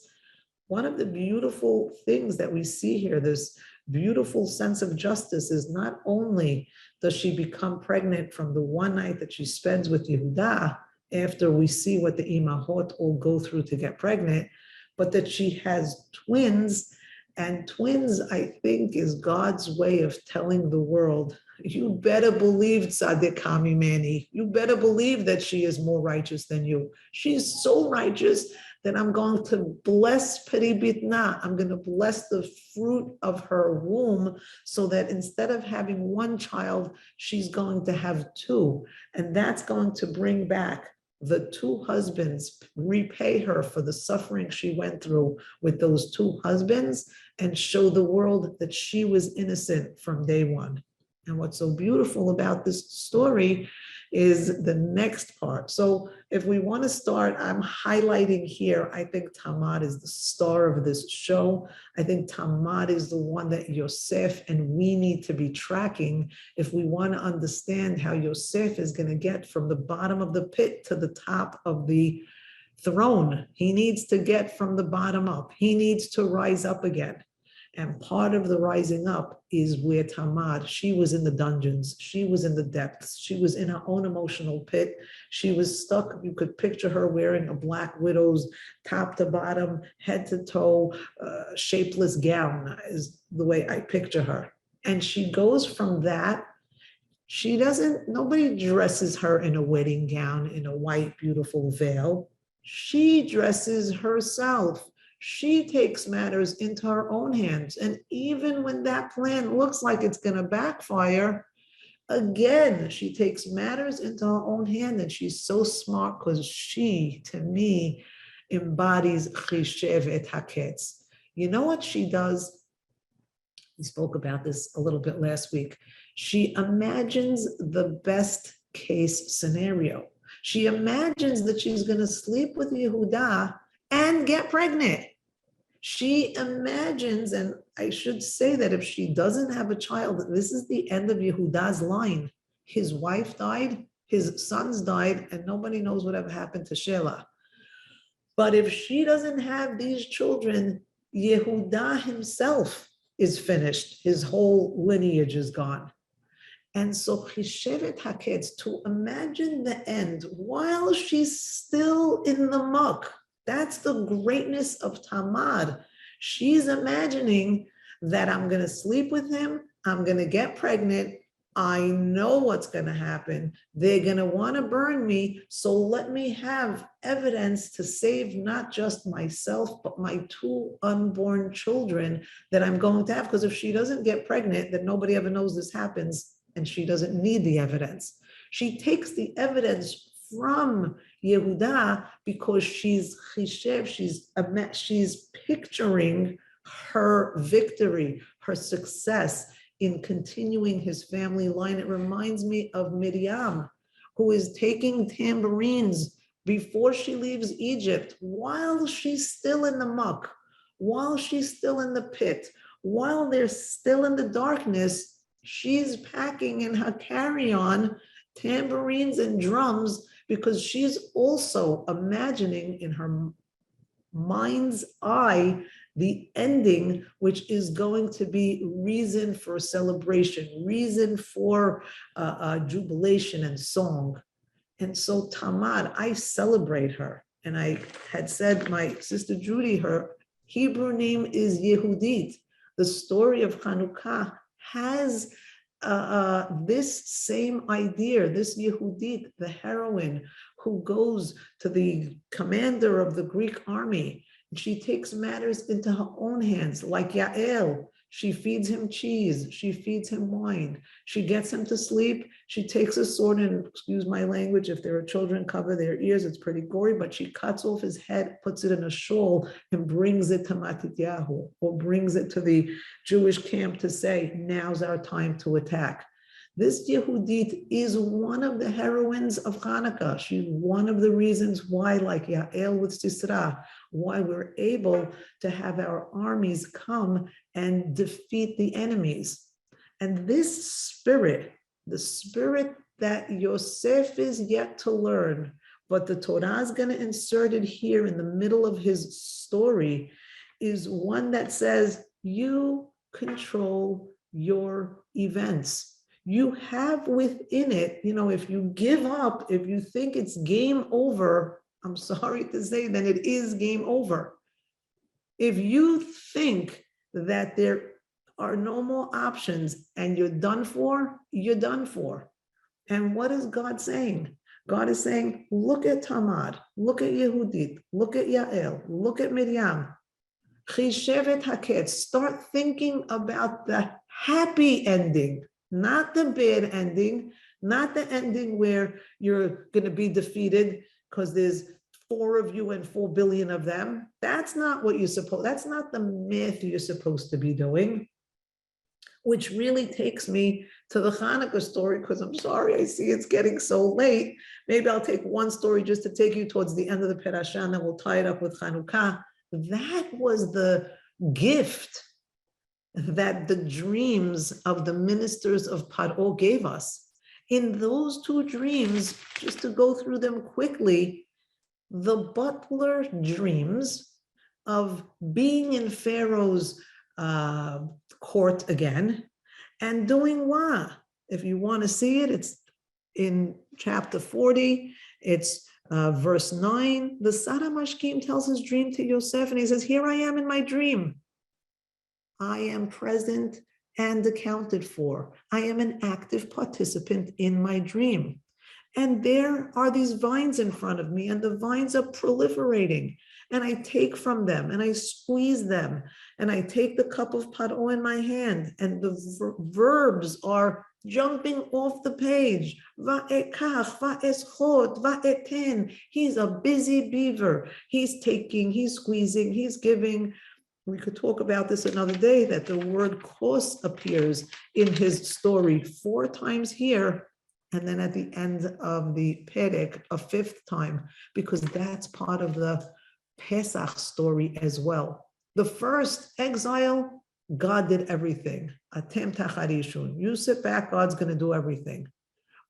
one of the beautiful things that we see here, this beautiful sense of justice, is not only does she become pregnant from the one night that she spends with Yehuda, after we see what the imahot all go through to get pregnant, but that she has twins. And twins, I think, is God's way of telling the world, you better believe Tzadikah mimeni. You better believe that she is more righteous than you. She's so righteous that I'm going to bless Peri Bitna. I'm going to bless the fruit of her womb, so that instead of having one child, she's going to have two. And that's going to bring back the two husbands repay her for the suffering she went through with those two husbands and show the world that she was innocent from day one. And what's so beautiful about this story is the next part. So if we want to start, I'm highlighting here, I think Tamar is the star of this show. I think Tamar is the one that Yosef and we need to be tracking if we want to understand how Yosef is going to get from the bottom of the pit to the top of the throne. He needs to get from the bottom up. He needs to rise up again. And part of the rising up is where Tamar, she was in the dungeons, she was in the depths, she was in her own emotional pit. She was stuck. You could picture her wearing a black widow's top to bottom, head to toe, shapeless gown is the way I picture her. And she goes from that. Nobody dresses her in a wedding gown, in a white, beautiful veil. She dresses herself. She takes matters into her own hands. And even when that plan looks like it's going to backfire, again, she takes matters into her own hand. And she's so smart because she, to me, embodies Vayesheb et haketz. You know what she does? We spoke about this a little bit last week. She imagines the best case scenario. She imagines that she's going to sleep with Yehuda and get pregnant. She imagines, and I should say that if she doesn't have a child, this is the end of Yehuda's line. His wife died, his sons died, and nobody knows whatever happened to Shelah. But if she doesn't have these children, Yehuda himself is finished. His whole lineage is gone. And so Vayesheb et haketz, to imagine the end while she's still in the muck. That's the greatness of Tamar. She's imagining that I'm going to sleep with him. I'm going to get pregnant. I know what's going to happen. They're going to want to burn me. So let me have evidence to save not just myself, but my two unborn children that I'm going to have. Because if she doesn't get pregnant, then nobody ever knows this happens. And she doesn't need the evidence. She takes the evidence from Yehuda because she's Vayesheb, she's picturing her victory, her success in continuing his family line. It reminds me of Miriam, who is taking tambourines before she leaves Egypt, while she's still in the muck, while she's still in the pit, while they're still in the darkness. She's packing in her carry-on tambourines and drums because she's also imagining in her mind's eye the ending, which is going to be reason for celebration, reason for jubilation and song. And so Tamar, I celebrate her. And I had said, my sister Judy, her Hebrew name is Yehudit. The story of Hanukkah has this same idea, this Yehudit, the heroine who goes to the commander of the Greek army, and she takes matters into her own hands, like Yael. She feeds him cheese, she feeds him wine, she gets him to sleep, she takes a sword and, excuse my language, if there are children, cover their ears, it's pretty gory, but she cuts off his head, puts it in a shawl, and brings it to Matityahu, or brings it to the Jewish camp to say, now's our time to attack. This Yehudit is one of the heroines of Hanukkah. She's one of the reasons why, like Yael with Sisra, why we're able to have our armies come and defeat the enemies. And this spirit, the spirit that Yosef is yet to learn, but the Torah is going to insert it here in the middle of his story, is one that says, you control your events. You have within it, if you give up, if you think it's game over, I'm sorry to say, then it is game over. If you think that there are no more options and you're done for, you're done for. And what is God saying? God is saying, look at Tamar, look at Yehudit, look at Yael, look at Miriam. Vayesheb et haketz, start thinking about the happy ending, not the bad ending, not the ending where you're going to be defeated. because there's 4 of you and 4 billion of them. That's not what you're supposed, that's not the myth you're supposed to be doing. Which really takes me to the Hanukkah story, because I'm sorry, I see it's getting so late. Maybe I'll take one story just to take you towards the end of the Perashah, and then we'll tie it up with Hanukkah. That was the gift that the dreams of the ministers of Paro gave us. In those 2 dreams, just to go through them quickly, the butler dreams of being in Pharaoh's court again and doing what? If you want to see it, it's in chapter 40, it's verse 9. The Sara Mashkim tells his dream to Yosef, and he says, here I am in my dream. I am present and accounted for. I am an active participant in my dream. And there are these vines in front of me, and the vines are proliferating. And I take from them, and I squeeze them, and I take the cup of paro in my hand, and the verbs are jumping off the page. Va'ekach, va'eschot, va'eten. He's a busy beaver. He's taking, he's squeezing, he's giving. We could talk about this another day, that the word kos appears in his story 4 times here, and then at the end of the Perek, a 5th time, because that's part of the Pesach story as well. The first exile, God did everything. Atem tacharishun. You sit back, God's going to do everything.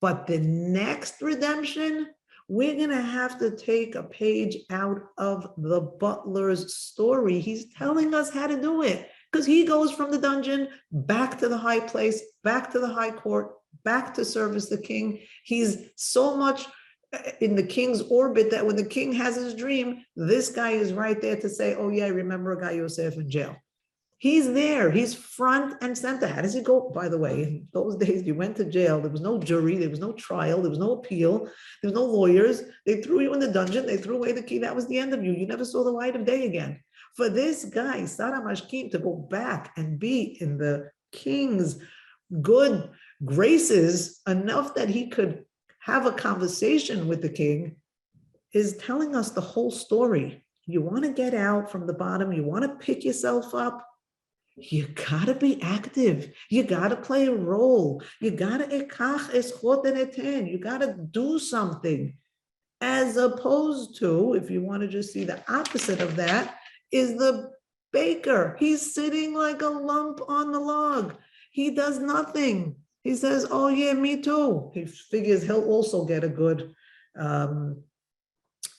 But the next redemption, we're going to have to take a page out of the butler's story. He's telling us how to do it, because he goes from the dungeon back to the high place, back to the high court, back to service the king. He's so much in the king's orbit that when the king has his dream, this guy is right there to say, oh yeah, I remember a guy Yosef in jail. He's there, he's front and center. How does he go? By the way, in those days, you went to jail, there was no jury, there was no trial, there was no appeal, there was no lawyers. They threw you in the dungeon, they threw away the key, that was the end of you. You never saw the light of day again. For this guy, Sara Mashkim, to go back and be in the king's good graces enough that he could have a conversation with the king, is telling us the whole story. You want to get out from the bottom, you want to pick yourself up, you gotta be active. You gotta play a role. You gotta ekach eschot and eten. You gotta do something. As opposed to, if you want to just see the opposite of that, is the baker. He's sitting like a lump on the log. He does nothing. He says, oh yeah, me too. He figures he'll also get a good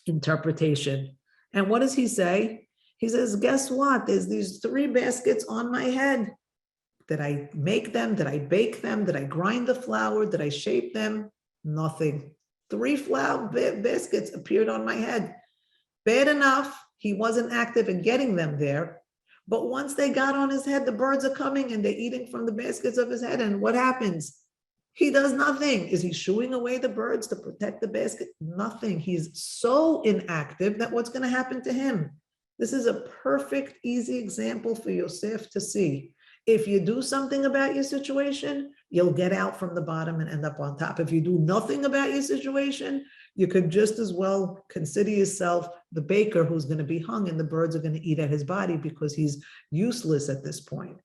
interpretation. And what does he say? He says, guess what? There's these 3 baskets on my head. Did I make them? Did I bake them? Did I grind the flour? Did I shape them? Nothing. 3 flour baskets appeared on my head. Bad enough, he wasn't active in getting them there. But once they got on his head, the birds are coming and they're eating from the baskets of his head. And what happens? He does nothing. Is he shooing away the birds to protect the basket? Nothing. He's so inactive that what's going to happen to him? This is a perfect, easy example for Yosef to see. If you do something about your situation, you'll get out from the bottom and end up on top. If you do nothing about your situation, you could just as well consider yourself the baker who's going to be hung and the birds are going to eat at his body because he's useless at this point.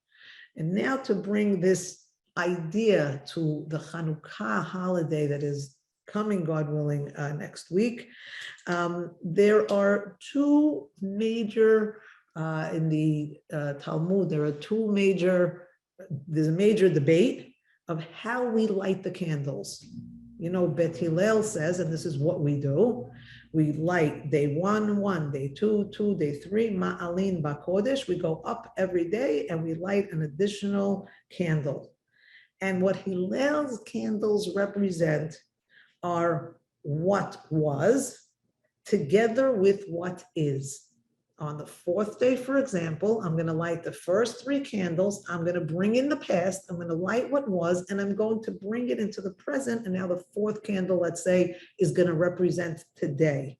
And now to bring this idea to the Hanukkah holiday that is coming, God willing, next week. There are 2 major, in the Talmud, there's a major debate of how we light the candles. You know, Bet Hillel says, and this is what we do, we light day 1, day 2, day 3, Ma'alin Bakodesh. We go up every day and we light an additional candle. And what Hillel's candles represent are what was together with what is. On the 4th day, for example, I'm going to light the first 3 candles. I'm going to bring in the past. I'm going to light what was, and I'm going to bring it into the present. And now the 4th candle, let's say, is going to represent today.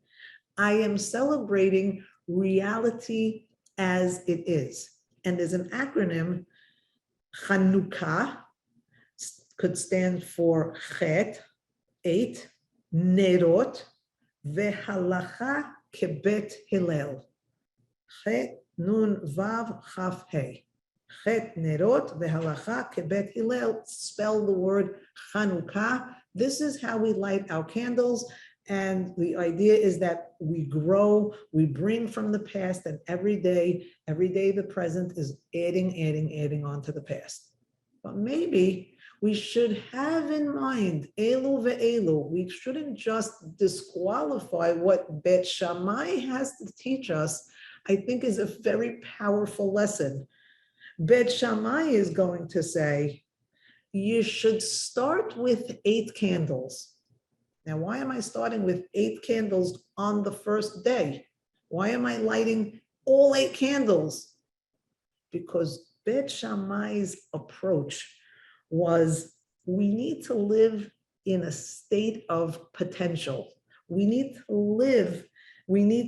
I am celebrating reality as it is. And there's an acronym, Chanukah, could stand for Chet, 8, Nerot, Vehalacha kebet Hillel. Chet nun vav chaf he. Chet nerot vehalacha kebet Hillel. Spell the word Chanukah. This is how we light our candles. And the idea is that we grow, we bring from the past, and every day the present is adding on to the past. But maybe we should have in mind, Elu ve'elu, we shouldn't just disqualify what Bet Shammai has to teach us. I think is a very powerful lesson. Bet Shammai is going to say, you should start with 8 candles. Now, why am I starting with 8 candles on the first day? Why am I lighting all 8 candles? Because Bet Shammai's approach was, we need to live in a state of potential. We need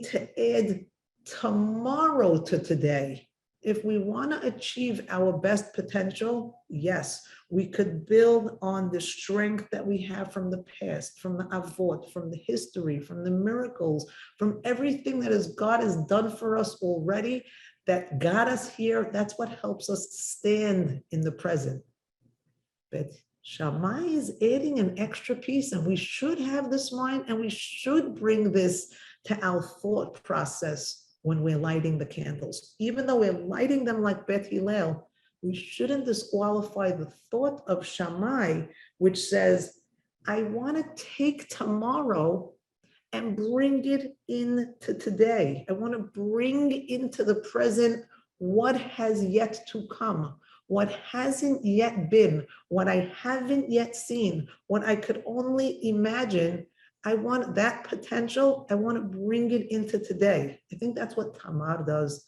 to add tomorrow to today. If we want to achieve our best potential, yes, we could build on the strength that we have from the past, from the avot, from the history, from the miracles, from everything that God has done for us already, that got us here. That's what helps us stand in the present. But Shammai is adding an extra piece, and we should have this mind, and we should bring this to our thought process when we're lighting the candles. Even though we're lighting them like Bet Hillel, we shouldn't disqualify the thought of Shammai, which says, I want to take tomorrow and bring it into today. I want to bring into the present what has yet to come, what hasn't yet been, what I haven't yet seen, what I could only imagine. I want that potential. I want to bring it into today. I think that's what Tamar does.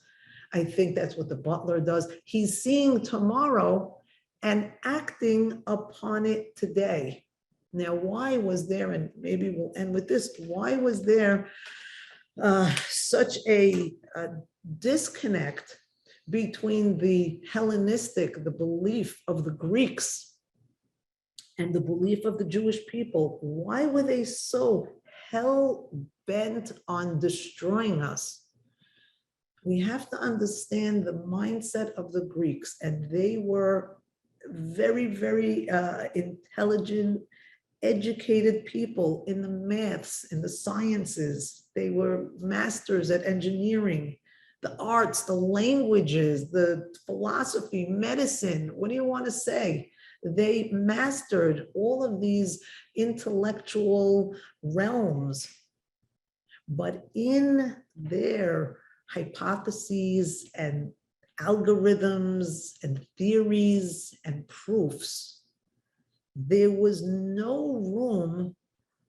I think that's what the butler does. He's seeing tomorrow and acting upon it today. Now, why was there, and maybe we'll end with this, why was there such a disconnect between the Hellenistic, the belief of the Greeks, and the belief of the Jewish people? Why were they so hell-bent on destroying us? We have to understand the mindset of the Greeks, and they were very, very intelligent, educated people in the maths, in the sciences. They were masters at engineering, the arts, the languages, the philosophy, medicine. What do you want to say? They mastered all of these intellectual realms. But in their hypotheses and algorithms and theories and proofs, there was no room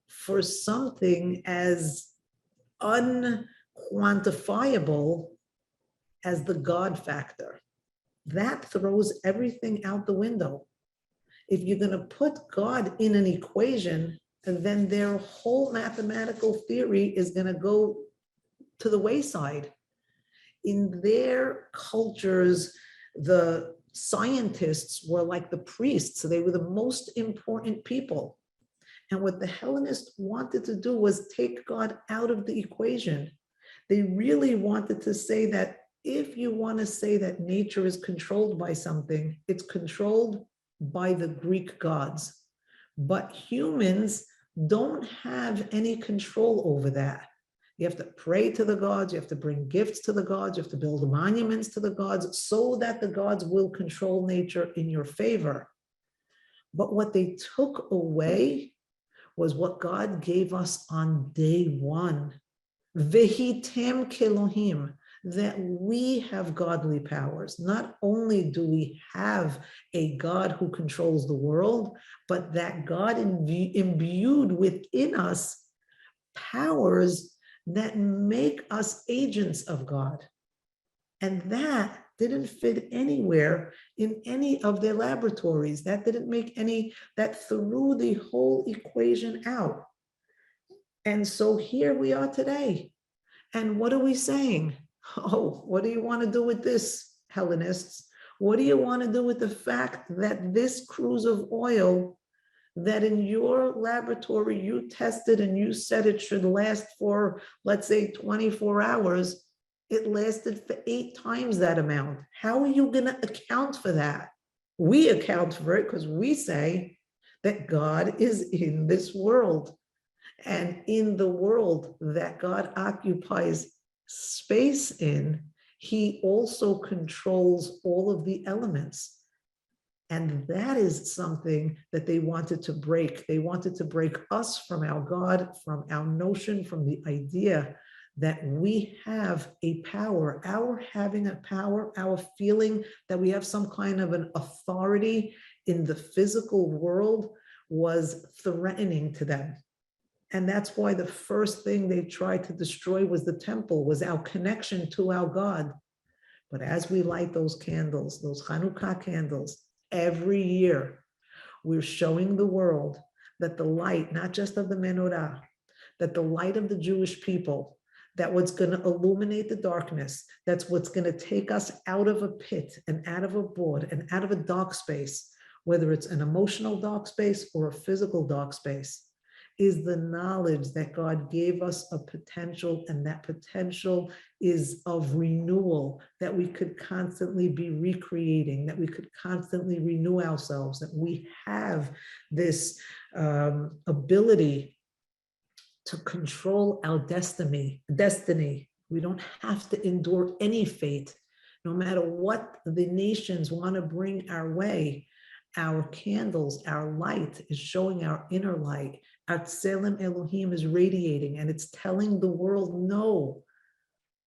for something as unquantifiable as the God factor. That throws everything out the window. If you're going to put God in an equation, and then their whole mathematical theory is going to go to the wayside. In their cultures, the scientists were like the priests, so they were the most important people. And what the Hellenists wanted to do was take God out of the equation. They really wanted to say that if you want to say that nature is controlled by something, it's controlled by the Greek gods. But humans don't have any control over that. You have to pray to the gods, you have to bring gifts to the gods, you have to build monuments to the gods so that the gods will control nature in your favor. But what they took away was what God gave us on day one. Vehitem kelohim, that we have godly powers. Not only do we have a God who controls the world, but that God imbued within us powers that make us agents of God. And that didn't fit anywhere in any of their laboratories. That didn't make any, that threw the whole equation out. And so here we are today. And what are we saying? Oh, what do you want to do with this, Hellenists? What do you want to do with the fact that this cruise of oil that in your laboratory you tested and you said it should last for, let's say, 24 hours, it lasted for 8 times that amount. How are you going to account for that? We account for it because we say that God is in this world. And in the world that God occupies space in, he also controls all of the elements. And that is something that they wanted to break. They wanted to break us from our God, from our notion, from the idea that we have a power. Our having a power, our feeling that we have some kind of an authority in the physical world was threatening to them. And that's why the first thing they tried to destroy was the temple, was our connection to our God. But as we light those candles, those Hanukkah candles, every year, we're showing the world that the light, not just of the menorah, that the light of the Jewish people, that what's going to illuminate the darkness, that's what's going to take us out of a pit and out of a board and out of a dark space, whether it's an emotional dark space or a physical dark space, is the knowledge that God gave us a potential, and that potential is of renewal, that we could constantly be recreating, that we could constantly renew ourselves, that we have this ability to control our destiny. We don't have to endure any fate, no matter what the nations want to bring our way. Our candles, our light is showing our inner light. Our Tselem Elohim is radiating, and it's telling the world, no,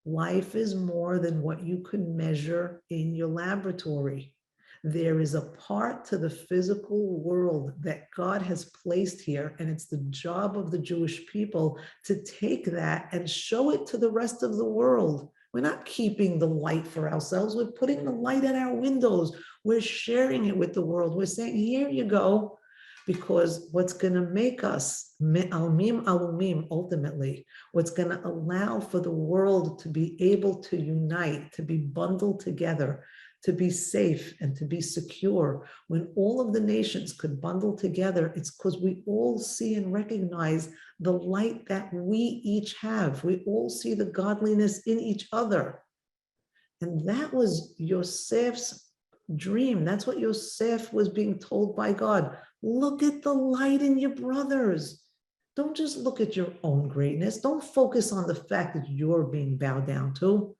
life is more than what you could measure in your laboratory. There is a part to the physical world that God has placed here, and it's the job of the Jewish people to take that and show it to the rest of the world. We're not keeping the light for ourselves. We're putting the light at our windows. We're sharing it with the world. We're saying, here you go. Because what's going to make us almim alumim, ultimately, what's going to allow for the world to be able to unite, to be bundled together, to be safe and to be secure, when all of the nations could bundle together, it's because we all see and recognize the light that we each have. We all see the godliness in each other. And that was Yosef's dream. That's what Yosef was being told by God. Look at the light in your brothers. Don't just look at your own greatness. Don't focus on the fact that you're being bowed down to.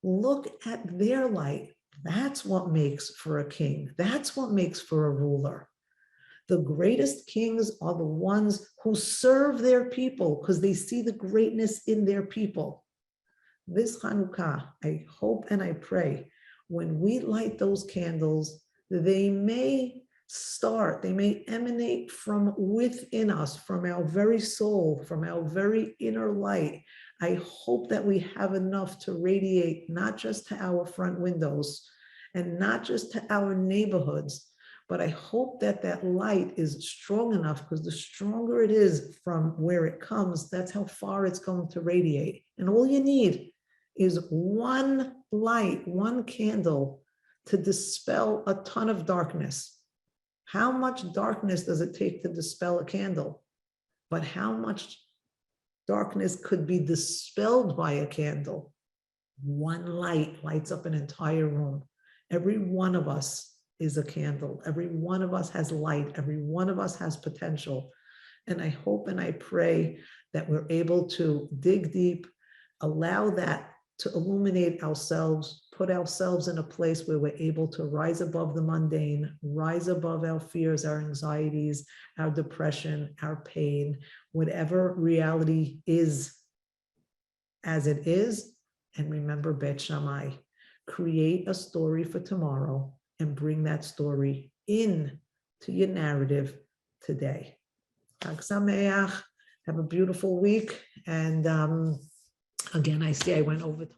Look at their light. That's what makes for a king. That's what makes for a ruler. The greatest kings are the ones who serve their people because they see the greatness in their people. This Hanukkah, I hope and I pray, when we light those candles, they may emanate from within us, from our very soul, from our very inner light. I hope that we have enough to radiate not just to our front windows and not just to our neighborhoods, but I hope that that light is strong enough, because the stronger it is from where it comes, that's how far it's going to radiate. And all you need is one light, one candle to dispel a ton of darkness. How much darkness does it take to dispel a candle? But how much darkness could be dispelled by a candle? One light lights up an entire room. Every one of us is a candle. Every one of us has light. Every one of us has potential. And I hope and I pray that we're able to dig deep, allow that to illuminate ourselves, put ourselves in a place where we're able to rise above the mundane, rise above our fears, our anxieties, our depression, our pain, whatever reality is as it is. And remember Bet Shammai, create a story for tomorrow and bring that story in to your narrative today. Chag Sameach, have a beautiful week. And again, I see I went over time.